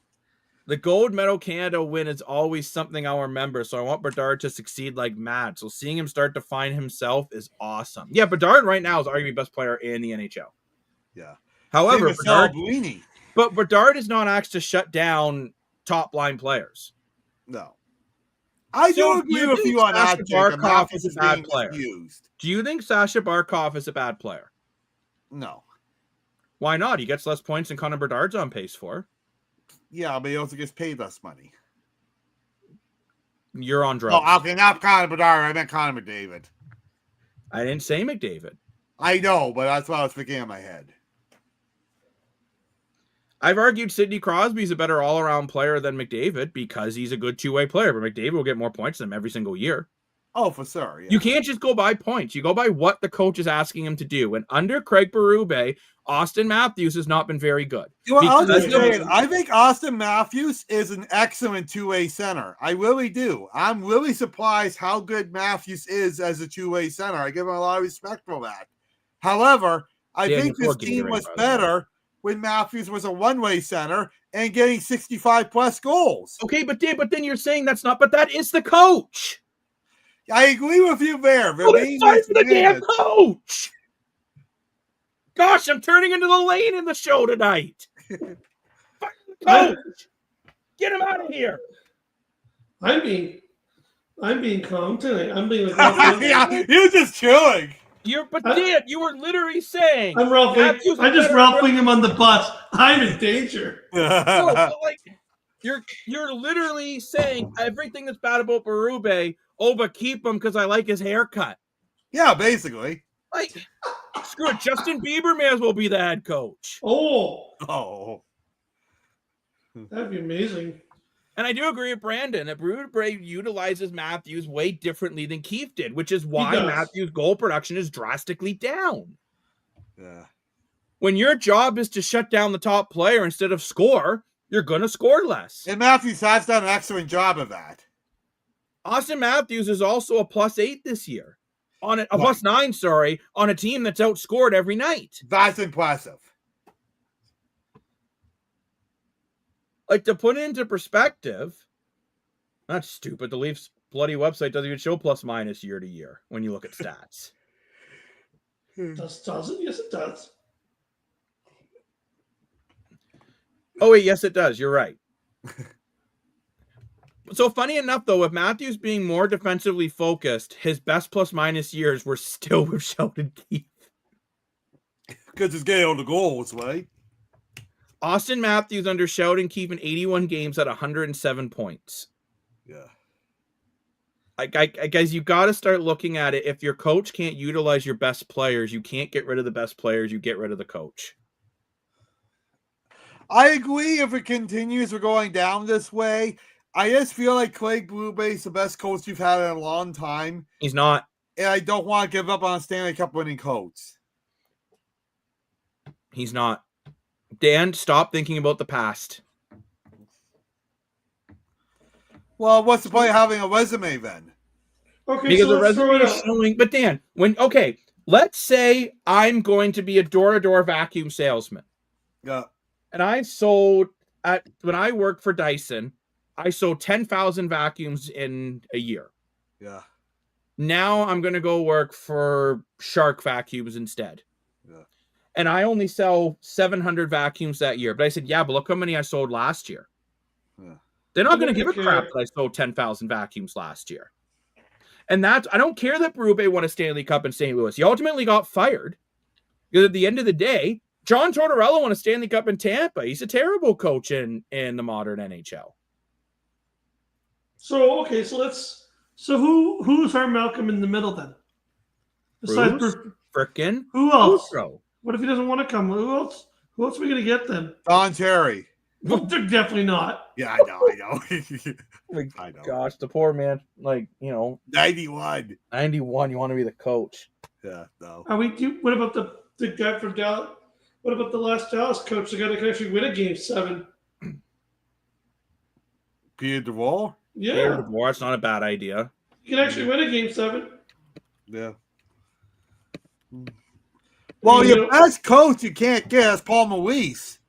The gold medal Canada win is always something I'll remember, so I want Bedard to succeed like mad. So seeing him start to find himself is awesome. Yeah, Bedard right now is arguably the best player in the NHL. Yeah. However, Bedard is not asked to shut down top line players. No. I do agree with you on that. Barkov is a bad player. Do you think Sasha Barkov is a bad player? No. Why not? He gets less points than Connor Bedard's on pace for. Yeah, but he also gets paid less money. You're on drugs. Oh, okay, not Connor Bedard. I meant Connor McDavid. I didn't say McDavid. I know, but that's what I was thinking in my head. I've argued Sidney Crosby's a better all-around player than McDavid because he's a good two-way player, but McDavid will get more points than him every single year. Oh, for sure. Yeah. You can't just go by points. You go by what the coach is asking him to do. And under Craig Berube, Austin Matthews has not been very good. I'll just say it. I think Austin Matthews is an excellent two-way center. I really do. I'm really surprised how good Matthews is as a two-way center. I give him a lot of respect for that. However, I think this team was better when Matthews was a one-way center and getting 65-plus goals. Okay, but then you're saying that's not, but that is the coach. I agree with you there. It's time for the damn coach. Gosh, I'm turning into the lane in the show tonight. Coach, get him out of here. I'm being calm tonight. I'm being like, yeah, you're just chilling. Dan, you were literally saying I'm just Ralphing him on the bus. I'm in danger. No, but like you're literally saying everything that's bad about Berube. Oh, but keep him because I like his haircut. Yeah, basically. Like, screw it. Justin Bieber may as well be the head coach. Oh. That'd be amazing. And I do agree with Brandon that Berube utilizes Matthews way differently than Keefe did, which is why Matthews' goal production is drastically down. Yeah. When your job is to shut down the top player instead of score, you're going to score less. And Matthews has done an excellent job of that. Austin Matthews is also a +8 this year. On a +9, sorry, on a team that's outscored every night. That's impressive. Like, to put it into perspective, that's stupid. The Leafs bloody website doesn't even show ± year to year when you look at stats. Does it? Yes, it does. Oh, wait, yes, it does. You're right. So funny enough, though, with Matthews being more defensively focused, his best ± years were still with Sheldon Keefe. Because he's getting all the goals, right? Austin Matthews under Sheldon Keefe in 81 games at 107 points. Yeah. Guys, you got to start looking at it. If your coach can't utilize your best players, you can't get rid of the best players. You get rid of the coach. I agree. If it continues, we're going down this way. I just feel like Craig Berube is the best coach you've had in a long time. He's not. And I don't want to give up on a Stanley Cup winning coach. He's not. Dan, stop thinking about the past. Well, what's the point of having a resume then? Okay, because so the resume is showing. But Dan, let's say I'm going to be a door-to-door vacuum salesman. Yeah. And when I worked for Dyson, I sold 10,000 vacuums in a year. Yeah. Now I'm going to go work for Shark Vacuums instead. Yeah. And I only sell 700 vacuums that year. But I said, yeah, but look how many I sold last year. Yeah. They're not going to give a crap that I sold 10,000 vacuums last year. And I don't care that Berube won a Stanley Cup in St. Louis. He ultimately got fired. Because at the end of the day, John Tortorella won a Stanley Cup in Tampa. He's a terrible coach in the modern NHL. So, okay, so who's our Malcolm in the middle then? Besides Frickin' who else? Boudreaux. What if he doesn't want to come? Who else? Who else are we gonna get then? Don Terry. Well, they're definitely not. Yeah, I know. I know. Gosh, the poor man, 91. 91, you want to be the coach. Yeah, no. What about the guy from Dallas? What about the last Dallas coach, the guy that can actually win a game 7? Pierre DeVore? Yeah. Pierre DeVore, that's not a bad idea. He can actually win a game 7. Yeah. Well, your best coach you can't get is Paul Maurice.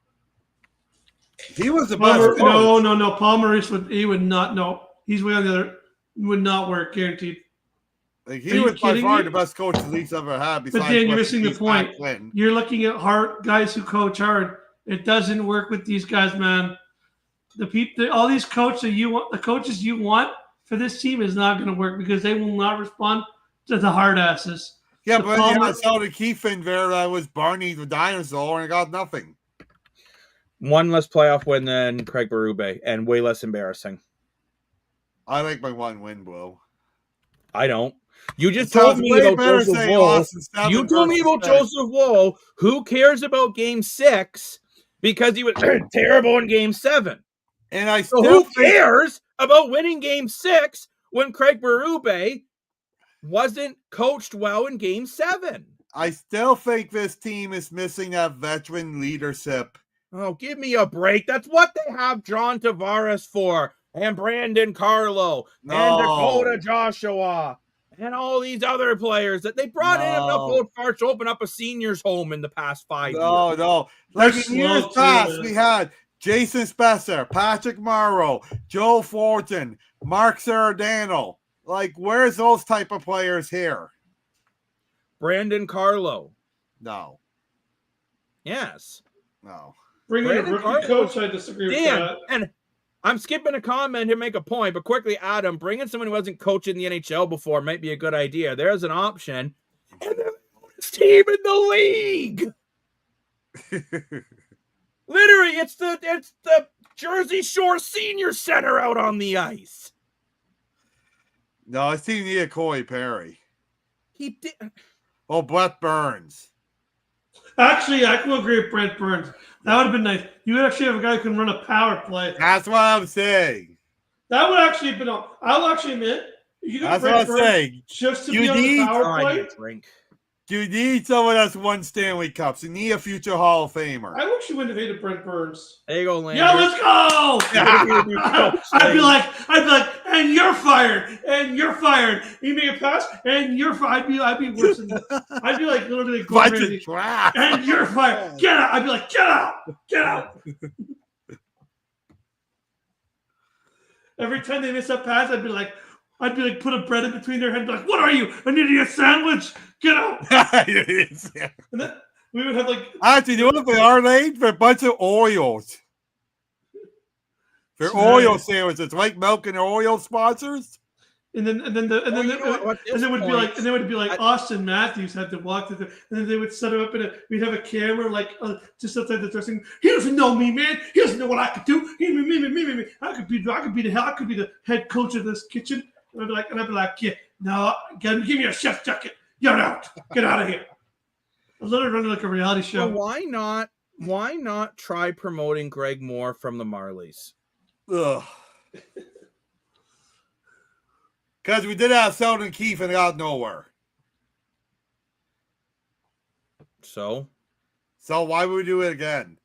He was the best coach. No. Paul Maurice would not. No, he's way on the other. Would not work, guaranteed. Like, he was by far the best coach the Leafs ever had. But Dan, you're missing the point. You're looking at guys who coach hard. It doesn't work with these guys, man. All these coaches the coaches you want for this team is not going to work because they will not respond to the hard asses. Yeah, but I saw the Keefe in there that was Barney the dinosaur and it got nothing. One less playoff win than Craig Berube and way less embarrassing. I like my one win, bro. I don't. You just told me about Joseph Woll. You told me about Joseph Woll. Who cares about Game 6 because he was terrible in Game 7? And who cares about winning Game 6 when Craig Berube wasn't coached well in Game 7? I still think this team is missing that veteran leadership. Oh, give me a break. That's what they have John Tavares for, and Brandon Carlo, and Dakota Joshua, and all these other players that they brought in enough old farts to open up a seniors home in the past 5 years. No. Like in years past, we had Jason Spezza, Patrick Morrow, Joe Fortin, Mark Serradano. Like, where's those type of players here? Brandon Carlo. No. Yes. No. Bring in a rookie coach, I disagree with that. And I'm skipping a comment to make a point, but quickly, Adam, bringing someone who hasn't coached in the NHL before might be a good idea. There's an option. And they're the oldest team in the league. Literally, it's the Jersey Shore Senior Center out on the ice. No, I see Corey Perry. He did. Oh, Brett Burns. Actually, I can agree with Brent Burns. That would have been nice. You would actually have a guy who can run a power play. That's what I'm saying. That would actually have been. I'll actually admit. You that's what I'm saying. Just to be on the power play. You need someone that's won Stanley Cups. You need a future Hall of Famer. I wish you wouldn't have hated Brent Burns. There you go, Landry. Yeah, let's go! I'd be like, and you're fired, and you're fired. You make a pass, and you're fired. I'd be worse than that. I'd be like literally going crazy. And you're fired. Get out. I'd be like, get out. Every time they miss a pass, I'd be like, put a bread in between their heads, like, what are you? An idiot sandwich? Get out. And then we would have like. Actually, you know what they are, Lane? They're a bunch of Oreos. They're Oreo sandwiches, like milk and Oreo sponsors. And then it would be like Austin Matthews had to walk through and then they would set him up we'd have a camera like just outside the dressing room. He doesn't know me, man. He doesn't know what I could do. Me. I could be the head coach of this kitchen. And I'd be like, yeah, no, give me a chef jacket. Get out of here. I was literally running like a reality show. Well, why not try promoting Greg Moore from the Marlies? Ugh. Because we did have Sheldon Keefe and it got nowhere. So why would we do it again?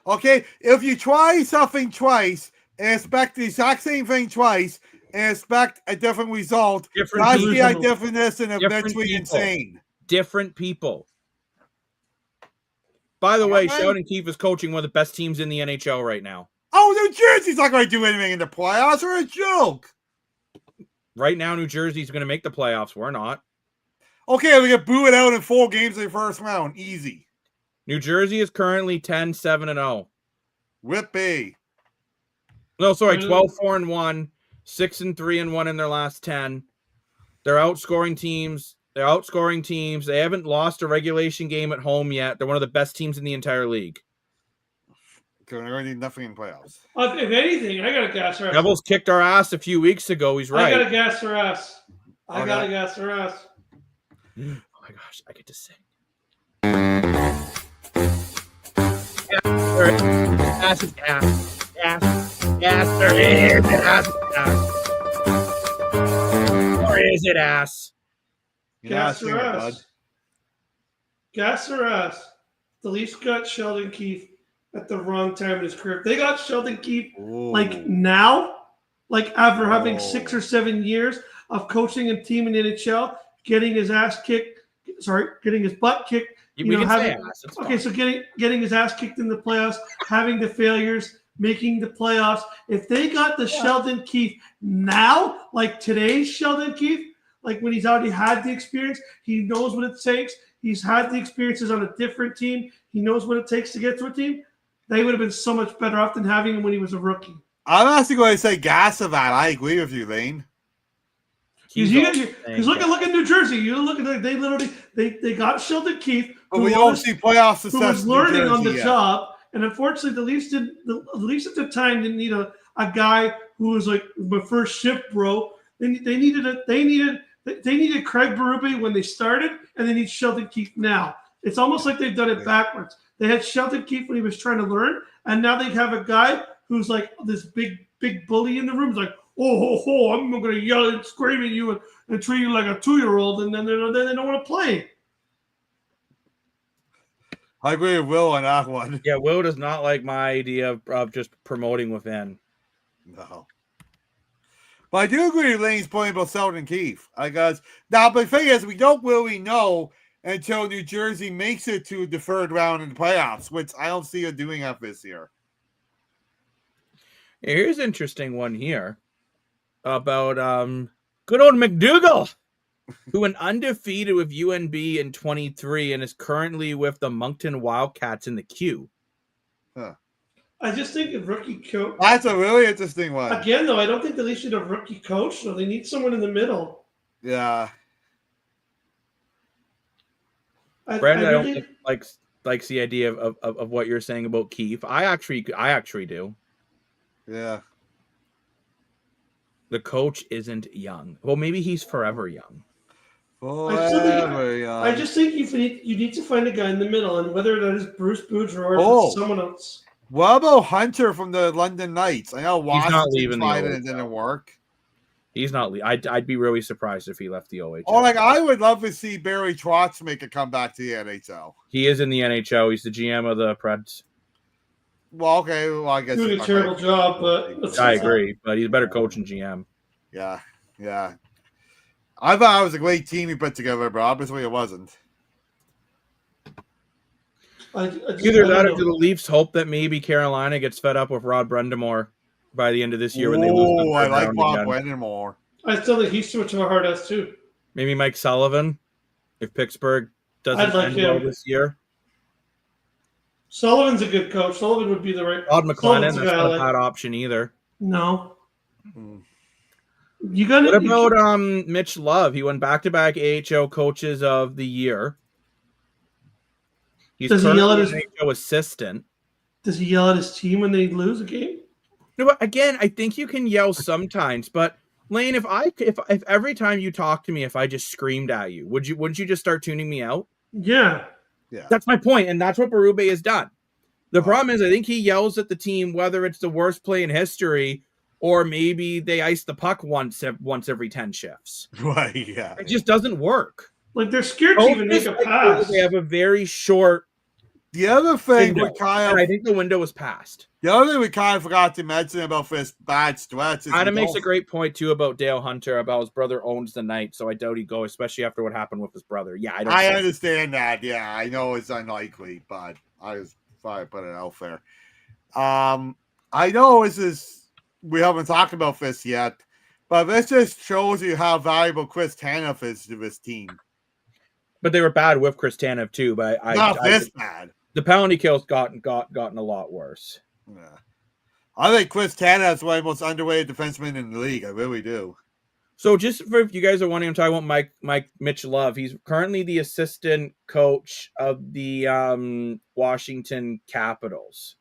Okay, if you try something twice and expect the exact same thing twice and expect a different result, that's the definition of mentally insane. Different people. By the way, Sheldon Keefe is coaching one of the best teams in the NHL right now. Oh, New Jersey's not going to do anything in the playoffs. We're a joke. Right now, New Jersey's going to make the playoffs. We're not. Okay, we get booed out in 4 games in the first round. Easy. New Jersey is currently 10-7-0. Whippy. No, sorry, 12-4-1, 6-3-1 in their last 10. They're outscoring teams. They haven't lost a regulation game at home yet. They're one of the best teams in the entire league. They're going to need nothing in playoffs. If anything, I got to gas their ass. Devils kicked our ass a few weeks ago. He's right. I got to gas their ass. I got to gas their ass. Oh my gosh, I get to sing. Ass is ass. Ass, there is ass. Or is it ass? Gas their ass. Gas their ass. The Leafs got Sheldon Keefe at the wrong time in his career. If they got Sheldon Keefe now, like after having 6 or 7 years of coaching a team in the NHL, getting his butt kicked. So getting his ass kicked in the playoffs, having the failures, making the playoffs. If they got the Sheldon Keefe now, like today's Sheldon Keefe, like when he's already had the experience, he knows what it takes. He's had the experiences on a different team. He knows what it takes to get to a team. They would have been so much better off than having him when he was a rookie. I'm actually going to say gas of that. I agree with you, Lane. Because look at New Jersey. You look at they got Sheldon Keefe, but we don't see playoff success. Who was learning on the job, and unfortunately, the Leafs at the time didn't need a guy who was like my first shift bro. They needed Craig Berube when they started, and they need Sheldon Keefe now. It's almost like they've done it backwards. They had Sheldon Keefe when he was trying to learn, and now they have a guy who's like this big bully in the room. He's like, I'm going to yell and scream at you and treat you like a 2-year-old, and then they don't want to play. I agree with Will on that one. Yeah, Will does not like my idea of just promoting within. No. But I do agree with Lane's point about Sheldon Keefe. But the thing is, we don't really know until New Jersey makes it to the third round in the playoffs, which I don't see them doing that this year. Here's an interesting one here about good old McDougal, who went undefeated with UNB in 23 and is currently with the Moncton Wildcats in the Q. Huh. I just think a rookie coach. That's a really interesting one. Again, though, I don't think the Leafs should have a rookie coach, so they need someone in the middle. Yeah. Brandon, I don't think likes the idea of what you're saying about Keefe. I actually do. Yeah. The coach isn't young. Well, maybe he's forever young. I just think you need to find a guy in the middle, and whether that is Bruce Boudreau or someone else. What about Hunter from the London Knights? I know he's not leaving tried it and it didn't work. He's not leaving. I'd be really surprised if he left the OHL. I would love to see Barry Trotz make a comeback to the NHL. He is in the NHL. He's the GM of the Preds. Well, okay. Well, I guess doing a terrible job, but I agree. But he's a better coach than GM. Yeah. I thought it was a great team he put together, but obviously it wasn't. Either that or do the Leafs hope that maybe Carolina gets fed up with Rod Brind'Amour by the end of this year when they lose the I like Rod Brind'Amour. I still think he's too much of a hard ass too. Maybe Mike Sullivan if Pittsburgh doesn't end well this year. Sullivan's a good coach. Sullivan would be the right. Todd McLennan, that's not a bad option either. No. What about Mitch Love? He won back-to-back AHL Coaches of the Year. He's currently an AHL assistant. Does he yell at his team when they lose a game? No, but again, I think you can yell sometimes. But Lane, if every time you talk to me, if I just screamed at you, wouldn't you just start tuning me out? Yeah. That's my point, and that's what Berube has done. The problem is, I think he yells at the team whether it's the worst play in history or maybe they ice the puck once every 10 shifts. Right, yeah. It just doesn't work. Like, they're scared to even make a pass. They have a very short The other thing window, and I think the window was passed. The other thing we kind of forgot to mention about this bad stretch is Adam makes a great point, too, about Dale Hunter, about his brother owns the night, so I doubt he'd go, especially after what happened with his brother. Yeah, I understand that. Yeah, I know it's unlikely, but I was trying to put it out there. I know we haven't talked about this yet, but this just shows you how valuable Chris Tanev is to this team. But they were bad with Chris Tanev, too. But not this bad. The penalty kills gotten a lot worse. Yeah. I think Chris Tanev is one of the most underrated defensemen in the league. I really do. So just for if you guys are wondering, I'm talking about Mitch Love. He's currently the assistant coach of the Washington Capitals.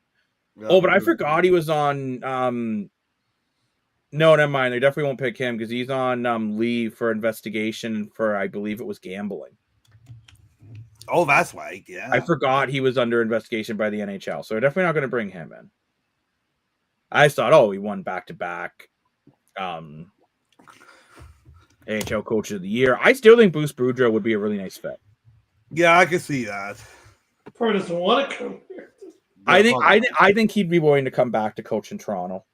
Yeah, But I forgot he was on. No, never mind. They definitely won't pick him because he's on leave for investigation for, I believe it was gambling. Oh, that's right. Yeah, I forgot he was under investigation by the NHL, so we're definitely not going to bring him in. I thought, he won back-to-back NHL Coach of the Year. I still think Bruce Boudreau would be a really nice fit. Yeah, I can see that. Probably doesn't want to come here. I think he'd be willing to come back to coach in Toronto.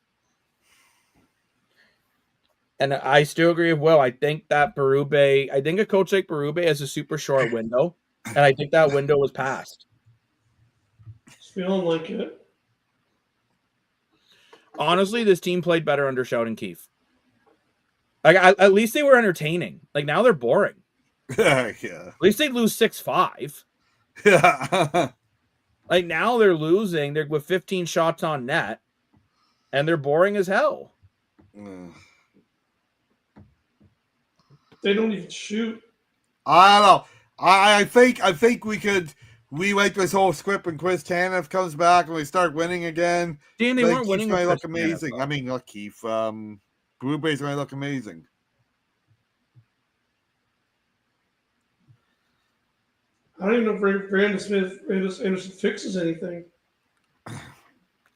And I still agree with Will. I think that I think a coach like Berube has a super short window, and I think that window was passed. Just feeling like it. Honestly, this team played better under Sheldon Keefe. Like at least they were entertaining. Like now they're boring. Yeah. At least they lose 6-5. Yeah. Like now they're losing. They're with 15 shots on net, and they're boring as hell. They don't even shoot. I don't know. I think we could rewrite this whole script when Chris Tanev comes back and we start winning again. Dan, they weren't winning. Going to look amazing. I mean, look, Keith. Berube's going to look amazing. I don't even know if Brandon Anderson fixes anything. I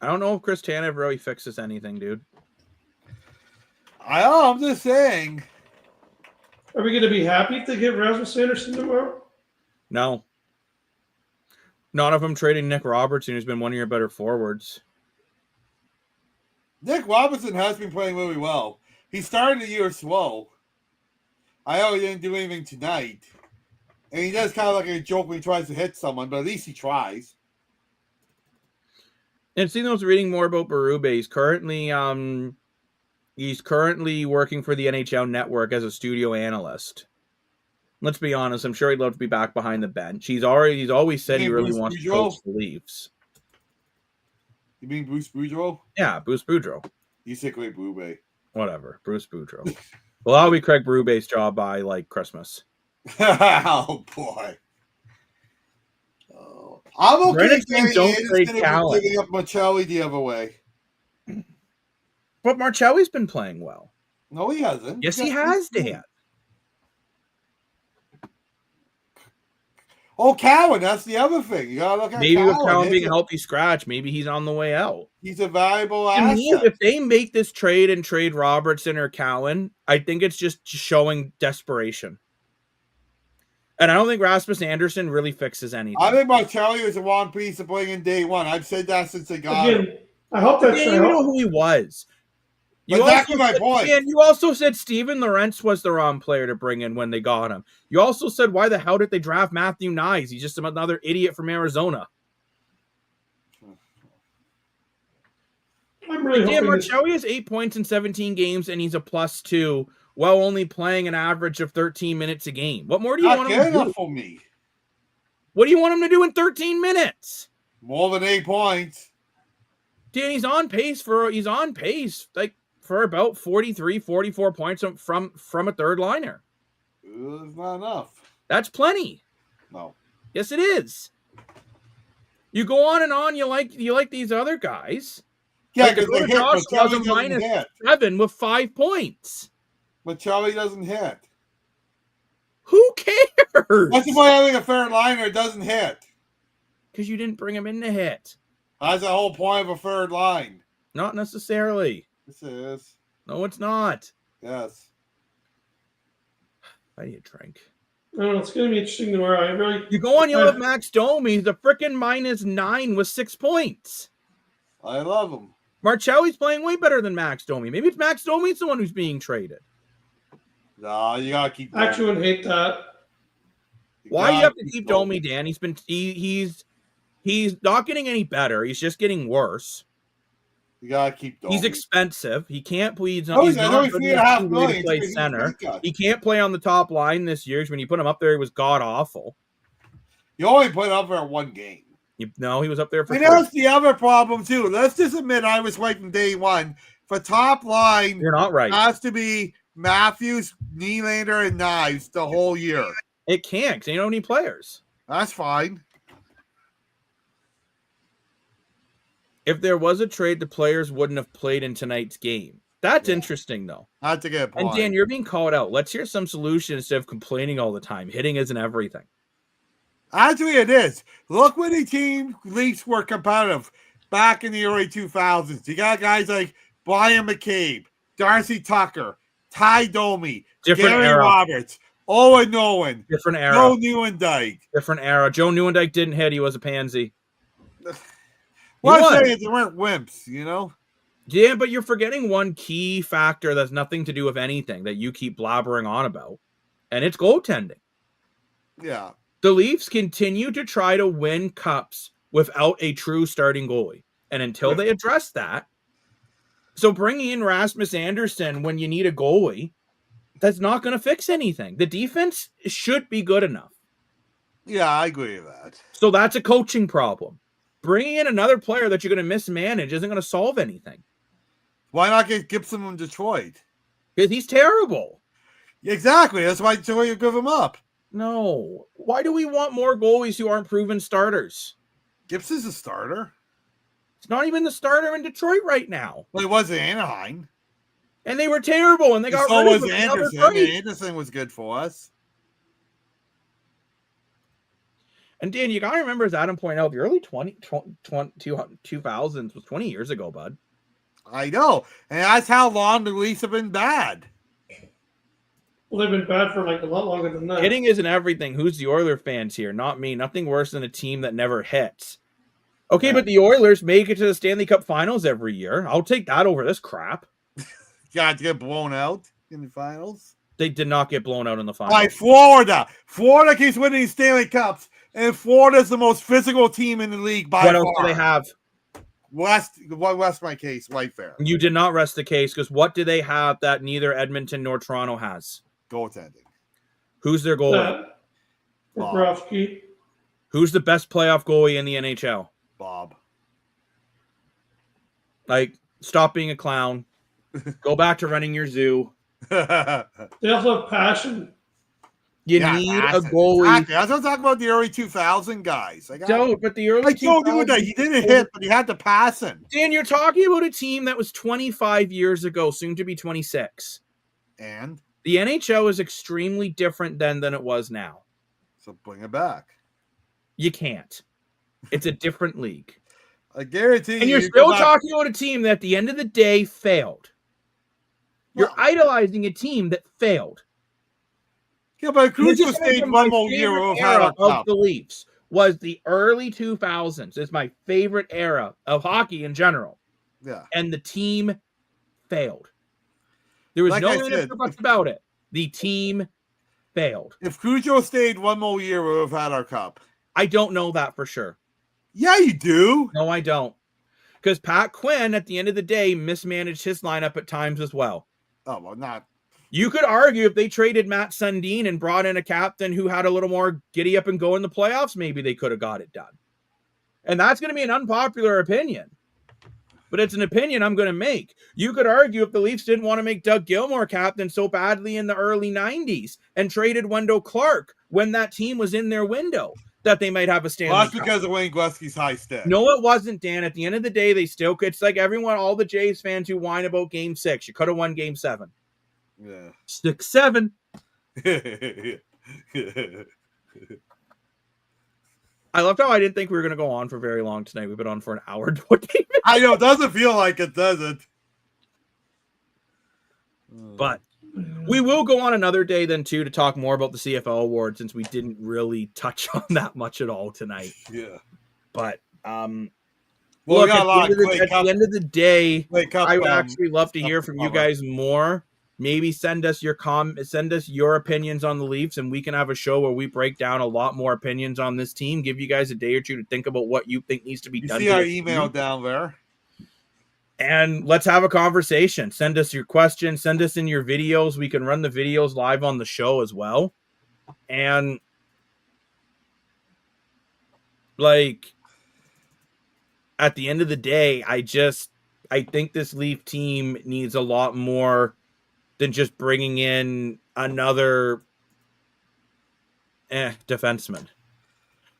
don't know if Chris Tanev really fixes anything, dude. I'm just saying. Are we going to be happy if they get Rasmus Anderson tomorrow? No. Not if I'm trading Nick Robertson, who's been one of your better forwards. Nick Robertson has been playing really well. He started the year slow. I know he didn't do anything tonight. And he does kind of like a joke when he tries to hit someone, but at least he tries. And seeing those reading more about Berube, he's currently working for the NHL Network as a studio analyst. Let's be honest, I'm sure he'd love to be back behind the bench. He's always said he really wants to coach the Leafs. You mean Bruce Boudreau? Yeah, Bruce Boudreau. You sick with Berube. Whatever, Bruce Boudreau. Well, that'll be Craig Berube's job by like Christmas. Oh boy. Oh. I'm okay giving up Marcelli the other way. But Marcelli's been playing well. No, he hasn't. Yes, he has, Dan. Oh, Cowan, that's the other thing. You gotta look at maybe Cowan, with Cowan being a healthy scratch, maybe he's on the way out. He's a valuable asset. If they make this trade and trade Robertson or Cowan, I think it's just showing desperation. And I don't think Rasmus Anderson really fixes anything. I think Marcelli is a wrong piece to bring in day one. I've said that since they got him. I hope that's true. I didn't know who he was. You also said Steven Lorentz was the wrong player to bring in when they got him. You also said, why the hell did they draft Matthew Nyes? He's just another idiot from Arizona. I'm really hoping Marcelli has 8 points in 17 games, and he's a +2, while only playing an average of 13 minutes a game. What more do you want him to do? For me. What do you want him to do in 13 minutes? More than 8 points. Dan, he's on pace for about 43, 44 points from a third liner. It's not enough. That's plenty. No. Yes, it is. You go on and on. You like these other guys. Yeah, because like Josh was a -7 with 5 points. But Charlie doesn't hit. Who cares? What's the point of having a third liner doesn't hit? Because you didn't bring him in to hit. That's the whole point of a third line. Not necessarily. This is. No, it's not. Yes. I need a drink. I don't know. It's going to be interesting tomorrow. You go on, you love Max Domi. The freaking -9 with 6 points. I love him. Marcelli's playing way better than Max Domi. Maybe it's Max Domi's the one who's being traded. No, you gotta keep. I actually wouldn't hate that. Why do you have to keep Domi, Dan? He's not getting any better. He's just getting worse. You gotta keep Domi. He's expensive. He can't play. He's not good enough to play center. He can't play on the top line this year. When you put him up there, he was god awful. You only put him up there one game. No, he was up there for. And that's the other problem too. Let's just admit I was right from day one. For top line, you're not right. Has to be Matthews, Nylander, and Knives the whole year. It can't, because you don't need players. That's fine. If there was a trade, the players wouldn't have played in tonight's game. That's interesting, though. That's a good point. And Dan, you're being called out. Let's hear some solutions instead of complaining all the time. Hitting isn't everything. Actually, it is. Look when the team Leafs were competitive back in the early 2000s. You got guys like Brian McCabe, Darcy Tucker, Ty Domi, Different Gary era. Roberts, Owen Nolan, Different era. Joe Nieuwendyk. Different era. Joe Nieuwendyk didn't hit. He was a pansy. What I'm saying is they weren't wimps, you know? Yeah, but you're forgetting one key factor that's nothing to do with anything that you keep blabbering on about, and it's goaltending. Yeah. The Leafs continue to try to win cups without a true starting goalie. And until they address that, so bringing in Rasmus Andersson when you need a goalie, that's not going to fix anything. The defense should be good enough. Yeah, I agree with that. So that's a coaching problem. Bringing in another player that you're going to mismanage isn't going to solve anything. Why not get Gibson from Detroit? Because he's terrible. Exactly. That's why you give him up. No. Why do we want more goalies who aren't proven starters? Gibson's a starter. It's not even the starter in Detroit right now. Well, he was in Anaheim. And they were terrible, and they got so rid was of him. Anderson. Anderson was good for us. And Dan, you got to remember, as Adam pointed out, the early 2000s was 20 years ago, bud. I know. And that's how long the Leafs have been bad. Well, they've been bad for like a lot longer than that. Hitting isn't everything. Who's the Oilers fans here? Not me. Nothing worse than a team that never hits. Okay, but the Oilers make it to the Stanley Cup Finals every year. I'll take that over this crap. Got to get blown out in the finals. They did not get blown out in the finals. By Florida. Florida keeps winning these Stanley Cups, and Florida's the most physical team in the league by far. What else do they have? Rest my case right there. You did not rest the case, because what do they have that neither Edmonton nor Toronto has? Goaltending. Who's their goalie? Bobrovsky. Who's the best playoff goalie in the NHL? Bob. Like, stop being a clown. Go back to running your zoo. They also have passion. You need a goalie. Exactly. I was going to talk about the early 2000 guys. But the early 2000s, he didn't hit, but he had the passing. Dan, you're talking about a team that was 25 years ago, soon to be 26. And? The NHL is extremely different then than it was now. So bring it back. You can't. It's a different league. I guarantee you. And you're still talking about a team that at the end of the day failed. You're idolizing a team that failed. Yeah, but Cujo stayed one more year of the Leafs was the early 2000s. It's my favorite era of hockey in general. Yeah. And the team failed. There was no ifs or buts about it. The team failed. If Cujo stayed one more year, we would have had our cup. I don't know that for sure. Yeah, you do. No, I don't. Because Pat Quinn, at the end of the day, mismanaged his lineup at times as well. Oh, well, not. You could argue if they traded Matt Sundin and brought in a captain who had a little more giddy up and go in the playoffs, maybe they could have got it done. And that's going to be an unpopular opinion. But it's an opinion I'm going to make. You could argue if the Leafs didn't want to make Doug Gilmour captain so badly in the early 90s and traded Wendell Clark when that team was in their window, that they might have a Stanley Cup. That's because of Wayne Gretzky's high stick. No, it wasn't, Dan. At the end of the day, they still could. It's like everyone, all the Jays fans who whine about Game 6. You could have won Game 7. Yeah. 6-7. I loved how I didn't think we were going to go on for very long tonight. We've been on for an hour 20 minutes. I know. It doesn't feel like it, does it? But we will go on another day then, too, to talk more about the CFL Awards, since we didn't really touch on that much at all tonight. Yeah. But, well, look, at the end of the day, I would actually love to hear from you guys more. Maybe send us your opinions on the Leafs, and we can have a show where we break down a lot more opinions on this team. Give you guys a day or two to think about what you think needs to be done. You see our email down there, and let's have a conversation. Send us your questions. Send us in your videos. We can run the videos live on the show as well. And like at the end of the day, I think this Leaf team needs a lot more than just bringing in another defenseman.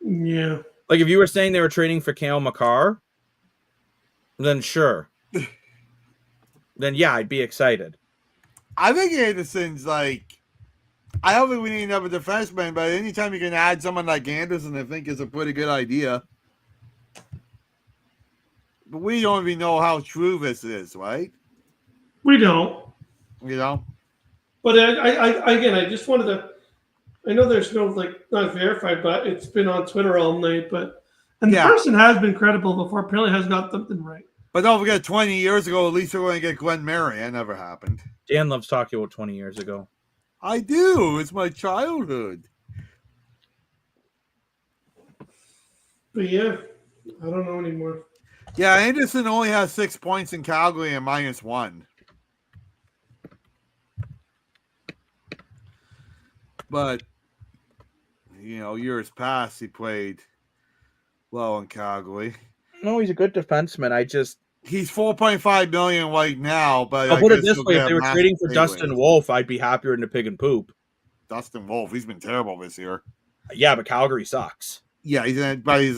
Yeah. Like if you were saying they were trading for Cale Makar, then sure. Then yeah, I'd be excited. I think Anderson's like, I don't think we need another defenseman, but anytime you can add someone like Anderson, I think is a pretty good idea. But we don't even know how true this is, right? We don't. You know? But I just wanted to. I know there's no not verified, but it's been on Twitter all night. But the person has been credible before. Apparently, has got something right. But don't forget, 20 years ago, at least we were going to get Glenn Murray. That never happened. Dan loves talking about 20 years ago. I do. It's my childhood. But yeah, I don't know anymore. Yeah, Anderson only has 6 points in Calgary and -1. But, years past, he played well in Calgary. No, he's a good defenseman. He's $4.5 million right now, but I'll put it this way: if they were trading for Dustin Wolf, I'd be happier than the pig and poop. Dustin Wolf, he's been terrible this year. Yeah, but Calgary sucks. Yeah, he's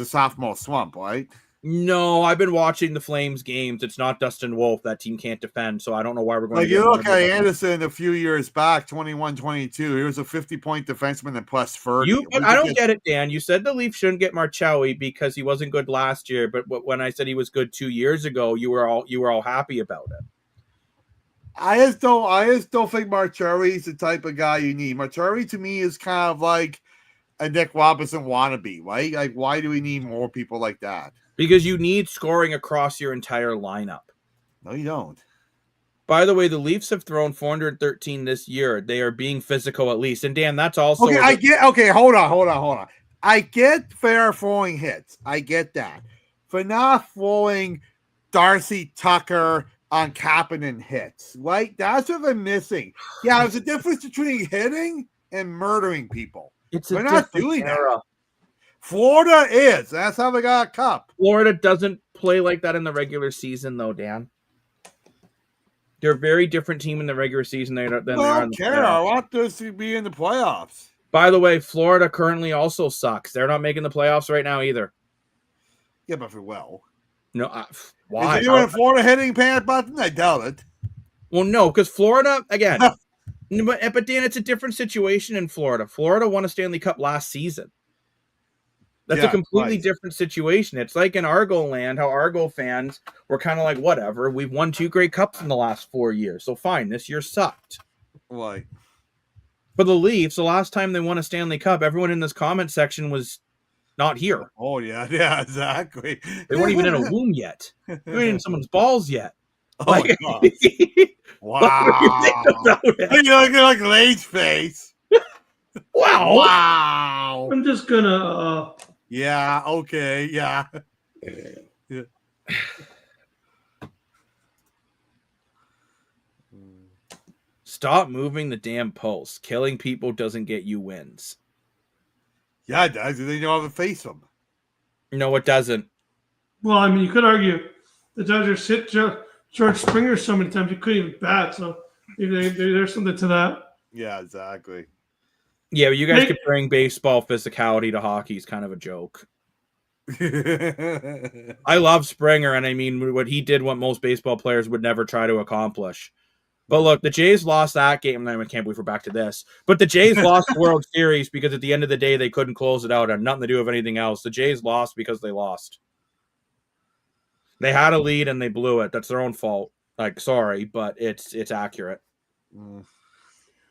a sophomore slump, right? No, I've been watching the Flames games. It's not Dustin Wolf. That team can't defend, so I don't know why we're going to you look at Anderson a few years back, 21-22. He was a 50-point defenseman and plus 30. I don't get it, Dan. You said the Leafs shouldn't get Marcelli because he wasn't good last year, but when I said he was good 2 years ago, you were all happy about it. I just don't think Marcelli's the type of guy you need. Marcelli to me is kind of like a Nick Robinson wannabe, right? Like, why do we need more people like that? Because you need scoring across your entire lineup. No, you don't. By the way, the Leafs have thrown 413 this year. They are being physical at least. And Dan, that's also okay. Hold on. I get fair throwing hits. I get that. For not throwing Darcy Tucker on Kapanen hits, right? That's what I'm missing. Yeah, there's a difference between hitting and murdering people. We're not doing that. Florida is. That's how they got a cup. Florida doesn't play like that in the regular season, though, Dan. They're a very different team in the regular season than they are in the playoffs. I don't care. I want this to be in the playoffs. By the way, Florida currently also sucks. They're not making the playoffs right now either. Yeah, but for well. No, why? Is anyone in Florida hitting panic button? I doubt it. Well, no, because Florida, again, but Dan, it's a different situation in Florida. Florida won a Stanley Cup last season. That's a completely different situation. It's like in Argo land, how Argo fans were kind of like, whatever, we've won 2 Grey Cups in the last 4 years. So fine, this year sucked. Right. For the Leafs, the last time they won a Stanley Cup, everyone in this comment section was not here. Oh, yeah, exactly. They weren't even in a womb yet. They weren't in someone's balls yet. Oh, my God. Wow. You're looking like Lane's face. Wow. I'm just gonna. Yeah. Okay. Yeah. Stop moving the damn post. Killing people doesn't get you wins. Yeah, it does. Then you don't have to face them. No, it doesn't. Well, I mean, you could argue the Dodgers hit George Springer so many times he couldn't even bat. So there's something to that. Yeah, exactly. Yeah, you guys comparing baseball physicality to hockey is kind of a joke. I love Springer, and I mean, what he did, what most baseball players would never try to accomplish. But look, the Jays lost that game. I can't believe we're back to this. But the Jays lost the World Series because at the end of the day, they couldn't close it out. It had nothing to do with anything else. The Jays lost because they lost. They had a lead and they blew it. That's their own fault. Like, sorry, but it's accurate.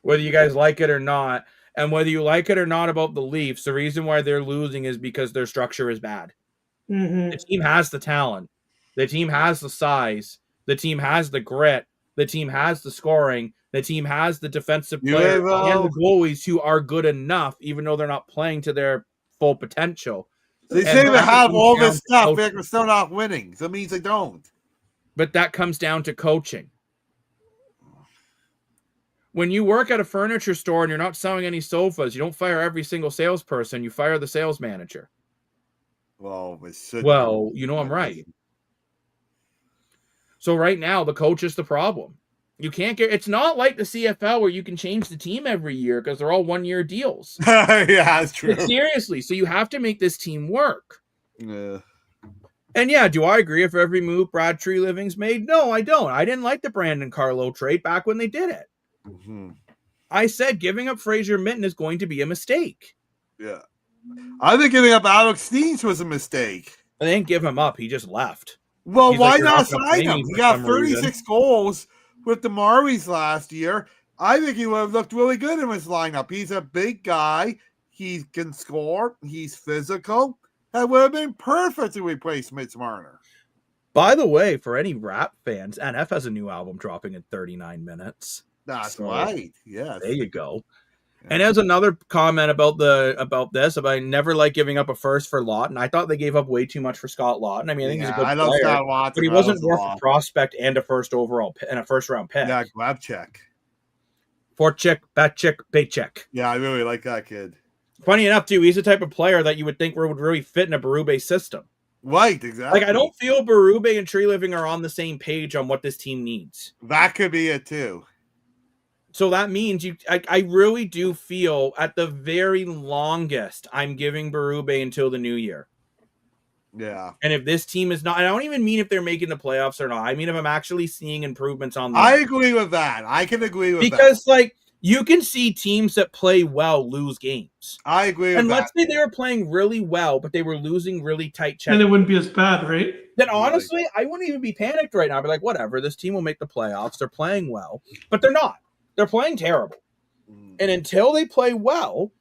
Whether you guys like it or not, and whether you like it or not about the Leafs, the reason why they're losing is because their structure is bad. Mm-hmm. The team has the talent. The team has the size. The team has the grit. The team has the scoring. The team has the defensive players and the goalies who are good enough, even though they're not playing to their full potential. They say they have all this stuff, but they're still not winning. So that means they don't. But that comes down to coaching. When you work at a furniture store and you're not selling any sofas, you don't fire every single salesperson. You fire the sales manager. Well, you know I'm right. So right now, the coach is the problem. You can't get. It's not like the CFL where you can change the team every year because they're all 1-year deals. Yeah, that's true. But seriously, so you have to make this team work. Yeah. And yeah, do I agree if every move Brad Treliving's made? No, I don't. I didn't like the Brandon Carlo trade back when they did it. Mm-hmm. I said giving up Fraser Minton is going to be a mistake. Yeah. I think giving up Alex Steens was a mistake. I didn't give him up. He just left. Well, He's why like, "You're not not gonna sign play me him? He for got some 36 reason." goals with the Maoris last year. I think he would have looked really good in his lineup. He's a big guy. He can score. He's physical. That would have been perfect to replace Mitch Marner. By the way, for any rap fans, NF has a new album dropping in 39 minutes. That's So, right. Yes. There you go. Yeah. And as another comment about I never like giving up a first for Lawton. I thought they gave up way too much for Scott Lawton. I mean, I think he's a good love player, Scott Watson, but he wasn't worth a prospect and a first overall and a first round pick. Yeah, grab check. Forchek, Batchek, Baychek. Yeah, I really like that kid. Funny enough, too, he's the type of player that you would think would really fit in a Berube system. Right, exactly. Like, I don't feel Berube and Treliving are on the same page on what this team needs. That could be it, too. So that means I really do feel at the very longest, I'm giving Berube until the new year. Yeah. And if this team is not, I don't even mean if they're making the playoffs or not. I mean if I'm actually seeing improvements on them. I agree with that. I can agree with that. Because, like, you can see teams that play well lose games. I agree with that. And let's say they were playing really well, but they were losing really tight checks. And it wouldn't be as bad, right? Then honestly, I wouldn't even be panicked right now. I'd be like, whatever, this team will make the playoffs. They're playing well. But they're not. They're playing terrible. And until they play well,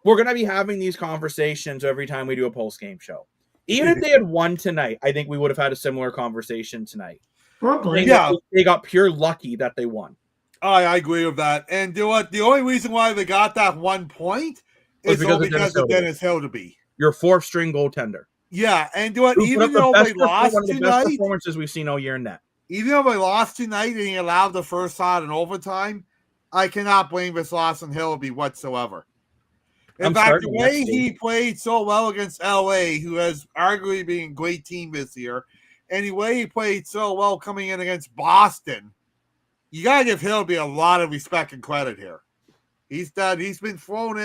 we're going to be having these conversations every time we do a post-game show. Even if they had won tonight, I think we would have had a similar conversation tonight. Probably. Yeah. They got pure lucky that they won. I agree with that. And you know what? The only reason why they got that 1 point is because of Dennis Hildeby. Your fourth-string goaltender. Yeah, and you know what? Even though they lost one of the tonight, best performances we've seen all year in net. Even though they lost tonight and he allowed the first shot in overtime, I cannot blame this loss on Hildeby whatsoever. In fact, the way he played so well against LA, who has arguably been a great team this year, and the way he played so well coming in against Boston, you got to give Hildeby a lot of respect and credit here. He's been thrown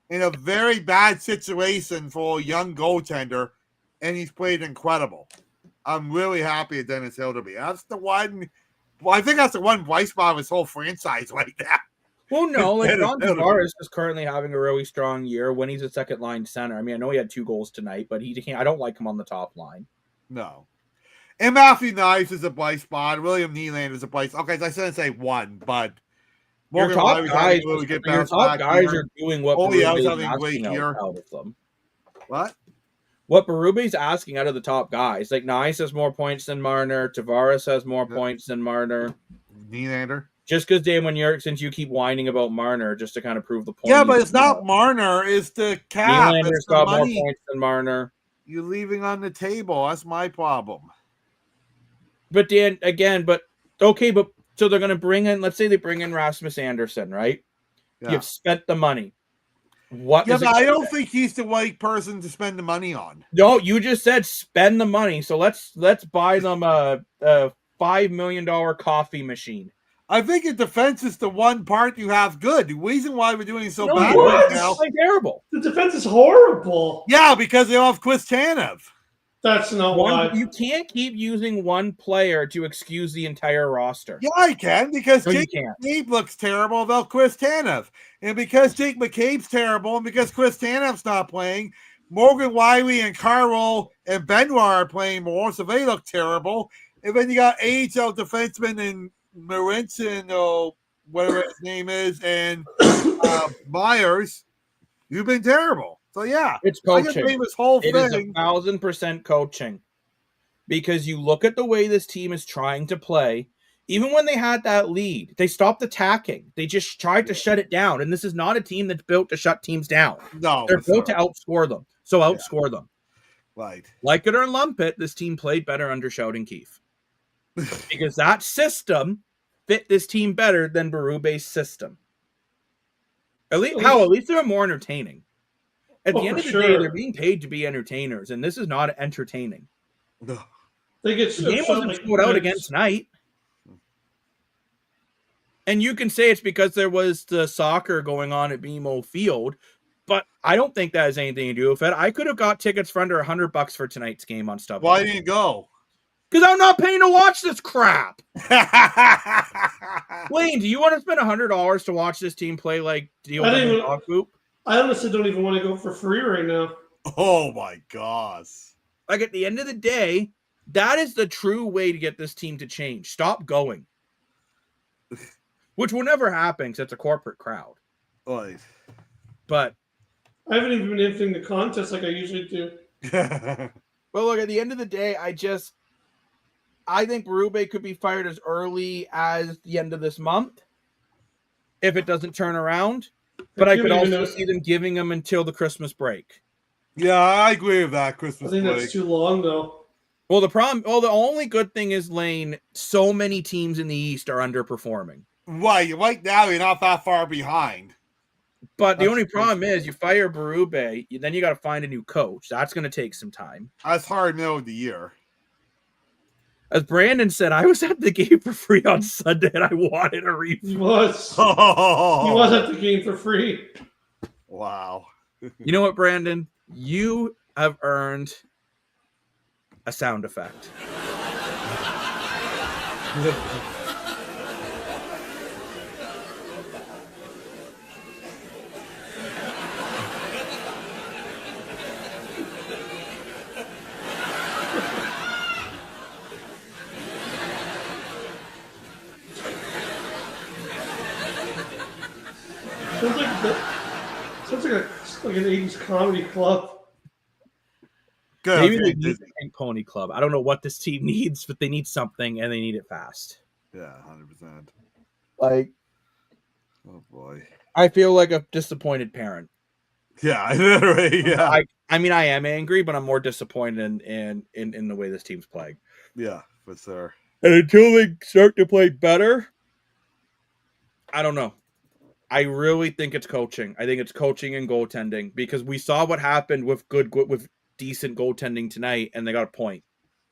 in a very bad situation for a young goaltender, and he's played incredible. I'm really happy at Dennis Hildeby. That's the one. Well, I think that's the one bright spot of his whole franchise right now. Well, no, like John Tavares is currently having a really strong year when he's a second line center. I mean, I know he had 2 goals tonight, but he can't. I don't like him on the top line. No. And Matthew Knives is a bright spot. William Nylander is a bright spot. Okay, I shouldn't say one, but your top guys, are doing what Berube's asking out of them. What Berube's asking out of the top guys. Like, Knives has more points than Marner. Tavares has more points than Marner. Nylander. Just because, Dan, since you keep whining about Marner, just to kind of prove the point. Yeah, but it's not Marner. It's the cap. Nylander's got more points than Marner. You're leaving on the table. That's my problem. But Dan, again, so they're going to bring in, let's say they bring in Rasmus Anderson, right? Yeah. You've spent the money. But I don't think he's the right person to spend the money on. No, you just said spend the money. So let's buy them a $5 million coffee machine. I think the defense is the one part you have good. The reason why we're doing so bad right now. It's terrible. The defense is horrible. Yeah, because they don't have Chris Tanev. That's not why. You can't keep using one player to excuse the entire roster. Yeah, I can, because Jake McCabe looks terrible without Chris Tanev. And because Jake McCabe's terrible and because Chris Tanev's not playing, Morgan Wiley and Carl and Benoit are playing more, so they look terrible. And then you got AHL defensemen and Marinson, or whatever his name is, and Myers. You've been terrible. So, yeah. It's coaching. I can blame this whole thing. It is 1,000% coaching. Because you look at the way this team is trying to play, even when they had that lead, they stopped attacking. They just tried to shut it down. And this is not a team that's built to shut teams down. No. They're built to outscore them. So outscore them. Right. Like it or lump it, this team played better under Sheldon Keefe. Because that system fit this team better than Berube's system. At least they're more entertaining. At the end of the day, they're being paid to be entertainers, and this is not entertaining. No. The game wasn't scored out against Knight. And you can say it's because there was the soccer going on at BMO Field, but I don't think that has anything to do with it. I could have got tickets for under $100 for tonight's game on StubHub. Why didn't you go? Because I'm not paying to watch this crap. Lane, do you want to spend $100 to watch this team play like deal with dog poop? I honestly don't even want to go for free right now. Oh my gosh. Like at the end of the day, that is the true way to get this team to change. Stop going. Which will never happen because it's a corporate crowd. Right. But I haven't even been entering the contest like I usually do. Well, look, at the end of the day, I think Berube could be fired as early as the end of this month if it doesn't turn around. But I could also see them giving him until the Christmas break. Yeah, I agree with that. Christmas break. I think that's too long, though. Well, the only good thing is, Lane, so many teams in the East are underperforming. Right now, you're not that far behind. But the only problem is you fire Berube, then you got to find a new coach. That's going to take some time. That's hard middle of the year. As Brandon said, I was at the game for free on Sunday, and I wanted a refund. He was. He was at the game for free. Wow. You know what, Brandon? You have earned a sound effect. Sounds like an 80s comedy club. Good. Maybe they need a Pink Pony Club. I don't know what this team needs, but they need something, and they need it fast. Yeah, 100%. Like, oh boy, I feel like a disappointed parent. Yeah, literally. Yeah. I mean, I am angry, but I'm more disappointed in the way this team's playing. Yeah, for sure. And until they start to play better, I don't know. I really think it's coaching. I think it's coaching and goaltending because we saw what happened with decent goaltending tonight, and they got a point.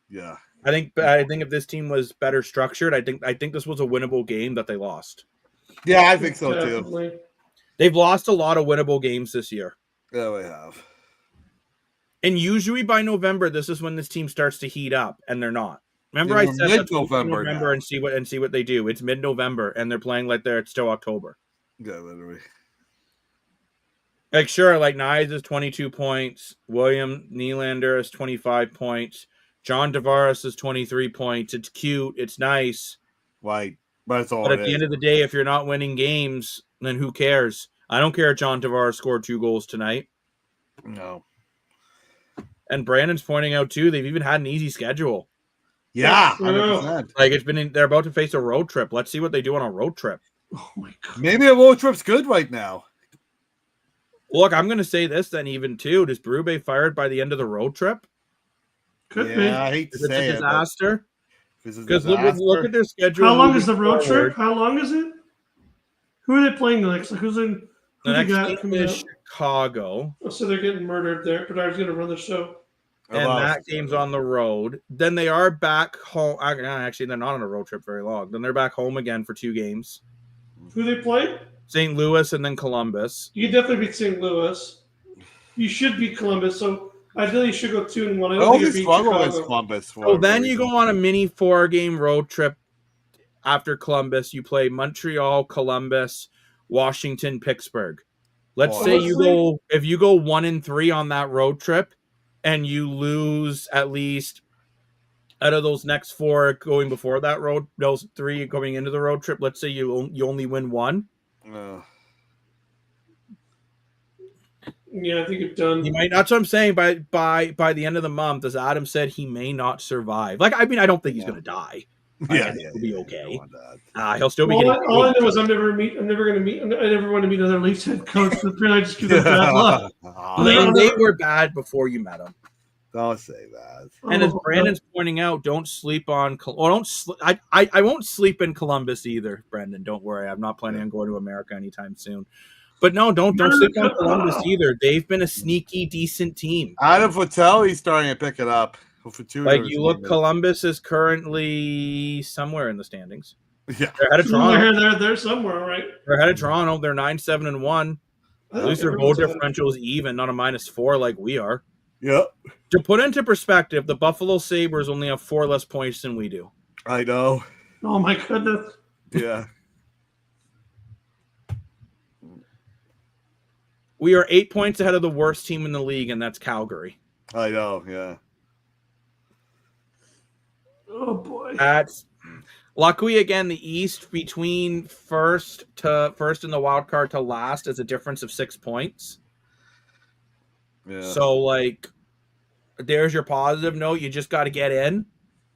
Yeah, I think if this team was better structured, I think this was a winnable game that they lost. Yeah, I think so too. They've lost a lot of winnable games this year. Yeah, we have. And usually by November, this is when this team starts to heat up, and they're not. Remember, I said mid-November and see what they do. It's mid-November, and they're playing like it's still October. Yeah, literally. Like, sure, like Nyes is 22 points. William Nylander is 25 points. John Tavares is 23 points. It's cute. It's nice. Right. But it's all. But at the end of the day, if you're not winning games, then who cares? I don't care if John Tavares scored 2 goals tonight. No. And Brandon's pointing out, too, they've even had an easy schedule. Yeah, 100%. Like, they're about to face a road trip. Let's see what they do on a road trip. Oh, my God. Maybe a road trip's good right now. Look, I'm going to say this then even, too. Does Berube fired by the end of the road trip? Could be. I hate to say it. It's a disaster. Because look at their schedule. How long is the road trip? How long is it? Who are they playing next? Like, who's in? The next game is Chicago. Oh, so they're getting murdered there. But I was going to run the show. And that game's on the road. Then they are back home. Actually, they're not on a road trip very long. Then they're back home again for 2 games. Who they play? St. Louis and then Columbus. You can definitely beat St. Louis. You should beat Columbus. So ideally, you should go 2-1. I don't think you struggle against Columbus. Then you go on a mini 4-game road trip after Columbus. You play Montreal, Columbus, Washington, Pittsburgh. Let's say you go 1-3 on that road trip, and you lose at least out of those next 4 going before that those 3 going into the road trip. Let's say you only win 1. Yeah, I think you're done. He might. That's what I'm saying. By the end of the month, as Adam said, he may not survive. Like, I mean, I don't think he's going to die. Yeah, he'll be okay. He'll still be. All I know is I never want to meet another Leafs head coach. But I just give them bad luck. They were bad before you met them. Don't say that. And as Brandon's pointing out, don't sleep on. I won't sleep in Columbus either, Brandon. Don't worry. I'm not planning on going to America anytime soon. But no, don't sleep on Columbus either. They've been a sneaky, decent team. Adam Vitelli's starting to pick it up. Like, you look, Columbus is currently somewhere in the standings. Yeah. They're ahead of Toronto. They're somewhere, right? They're ahead of Toronto. They're 9-7-1. At least their goal differential is even, not a -4 like we are. Yep. To put into perspective, the Buffalo Sabres only have 4 less points than we do. I know. Oh my goodness. Yeah. We are 8 points ahead of the worst team in the league, and that's Calgary. I know, yeah. Oh boy. That's luckily again the East between first in the wild card to last is a difference of 6 points. Yeah. So like there's your positive note. You just got to get in.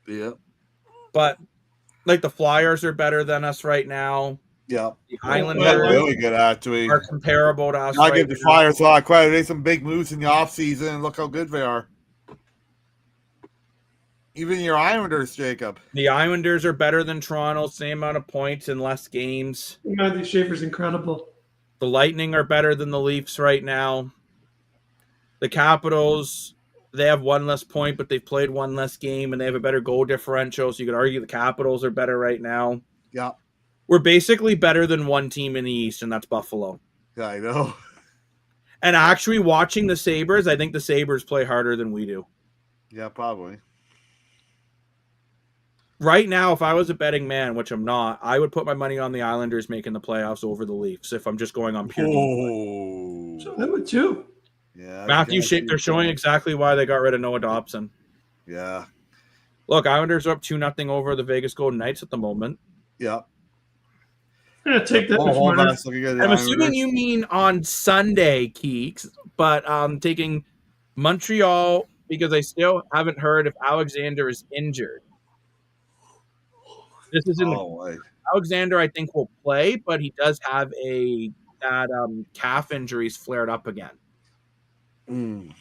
Yeah. But like the Flyers are better than us right now. Yeah. The Islanders really good actually. are comparable to us. I give the Flyers a lot of credit. They made some big moves in the offseason, and look how good they are. Even your Islanders, Jacob. The Islanders are better than Toronto, same amount of points in less games. Matthew Schaefer's incredible. The Lightning are better than the Leafs right now. The Capitals, they have 1 less point, but they've played 1 less game, and they have a better goal differential, so you could argue the Capitals are better right now. Yeah. We're basically better than one team in the East, and that's Buffalo. Yeah, I know. And actually watching the Sabres, I think the Sabres play harder than we do. Yeah, probably. Right now, if I was a betting man, which I'm not, I would put my money on the Islanders making the playoffs over the Leafs if I'm just going on pure. Oh. So I would too. Yeah. Matthew Shea, they're showing exactly why they got rid of Noah Dobson. Yeah. Look, Islanders are up 2-0 over the Vegas Golden Knights at the moment. Yeah. Yeah, take that. I'm assuming you mean on Sunday, Keeks, but taking Montreal because I still haven't heard if Alexander is injured. This is Alexander, I think, will play, but he does have that calf injuries flared up again.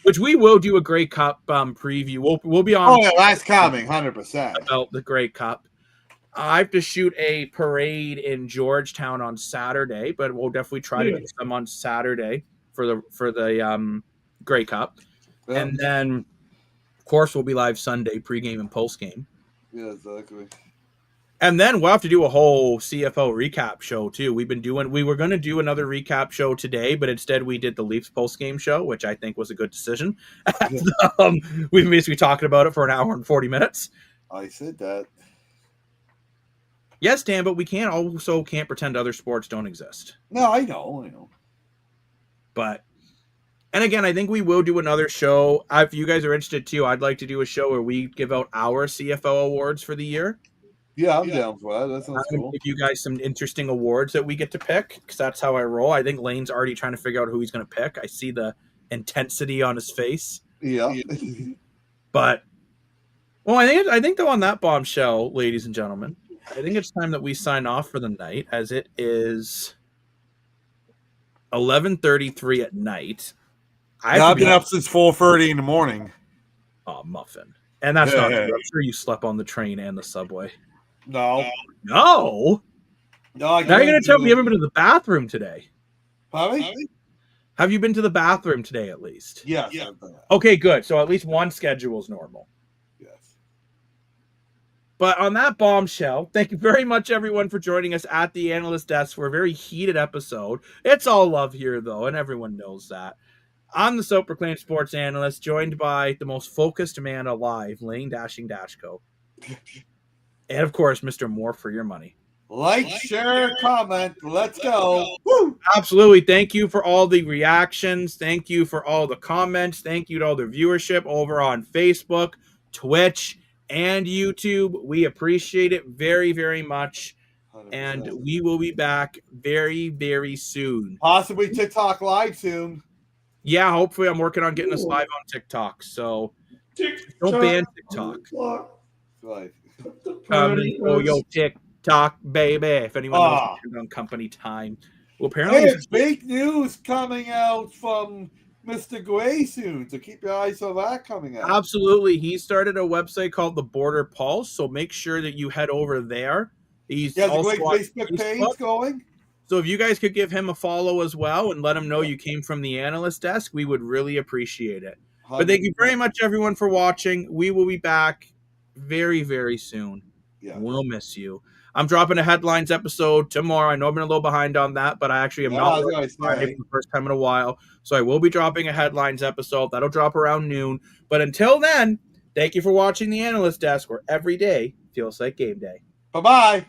Which we will do a Grey Cup preview. We'll be on. Oh yeah, that's coming, 100% about the Grey Cup. I have to shoot a parade in Georgetown on Saturday, but we'll definitely try to do some on Saturday for the Grey Cup, and then of course we'll be live Sunday pregame and postgame. Yeah, exactly. And then we'll have to do a whole CFL recap show too. We were going to do another recap show today, but instead we did the Leafs post-game show, which I think was a good decision. We've basically talking about it for an hour and 40 minutes. I said that. Yes, Dan, but we can't pretend other sports don't exist. No, I know. But, and again, I think we will do another show. If you guys are interested too, I'd like to do a show where we give out our CFL awards for the year. Yeah, I'm down for that. That sounds cool. Give you guys some interesting awards that we get to pick, because that's how I roll. I think Lane's already trying to figure out who he's going to pick. I see the intensity on his face. Yeah. But, well, I think though on that bombshell, ladies and gentlemen, I think it's time that we sign off for the night, as it is 11:33 at night. I've been up since 4:30 in the morning. Oh, muffin. And that's not true. I'm sure you slept on the train and the subway. No. Now you're going to tell me you haven't been to the bathroom today. Probably? Have you been to the bathroom today at least? Yes. Yeah. Okay, good. So at least one schedule is normal. Yes. But on that bombshell, thank you very much, everyone, for joining us at the Analyst Desk for a very heated episode. It's all love here, though, and everyone knows that. I'm the self-proclaimed sports analyst, joined by the most focused man alive, Lane Dashco. And, of course, Mr. More for your money. Like, share, comment. Let's go. Woo! Absolutely. Thank you for all the reactions. Thank you for all the comments. Thank you to all the viewership over on Facebook, Twitch, and YouTube. We appreciate it very, very much. 100%. And we will be back very, very soon. Possibly TikTok live soon. Yeah, hopefully I'm working on getting us live on TikTok. So don't ban TikTok. Right. Yo, TikTok, baby. If anyone knows on company time. Well, apparently there's big news coming out from Mr. Gray soon. So keep your eyes on that coming out. Absolutely. He started a website called The Border Pulse. So make sure that you head over there. He's also a great Facebook page going. So if you guys could give him a follow as well and let him know you came from the Analyst Desk, we would really appreciate it. 100%. But thank you very much, everyone, for watching. We will be back very, very soon. Yeah. We'll miss you. I'm dropping a headlines episode tomorrow. I know I've been a little behind on that, but I actually am not I was gonna Friday say. for the first time in a while. So I will be dropping a headlines episode. That'll drop around noon. But until then, thank you for watching the Analyst Desk, where every day feels like game day. Bye-bye.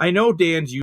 I know Dan's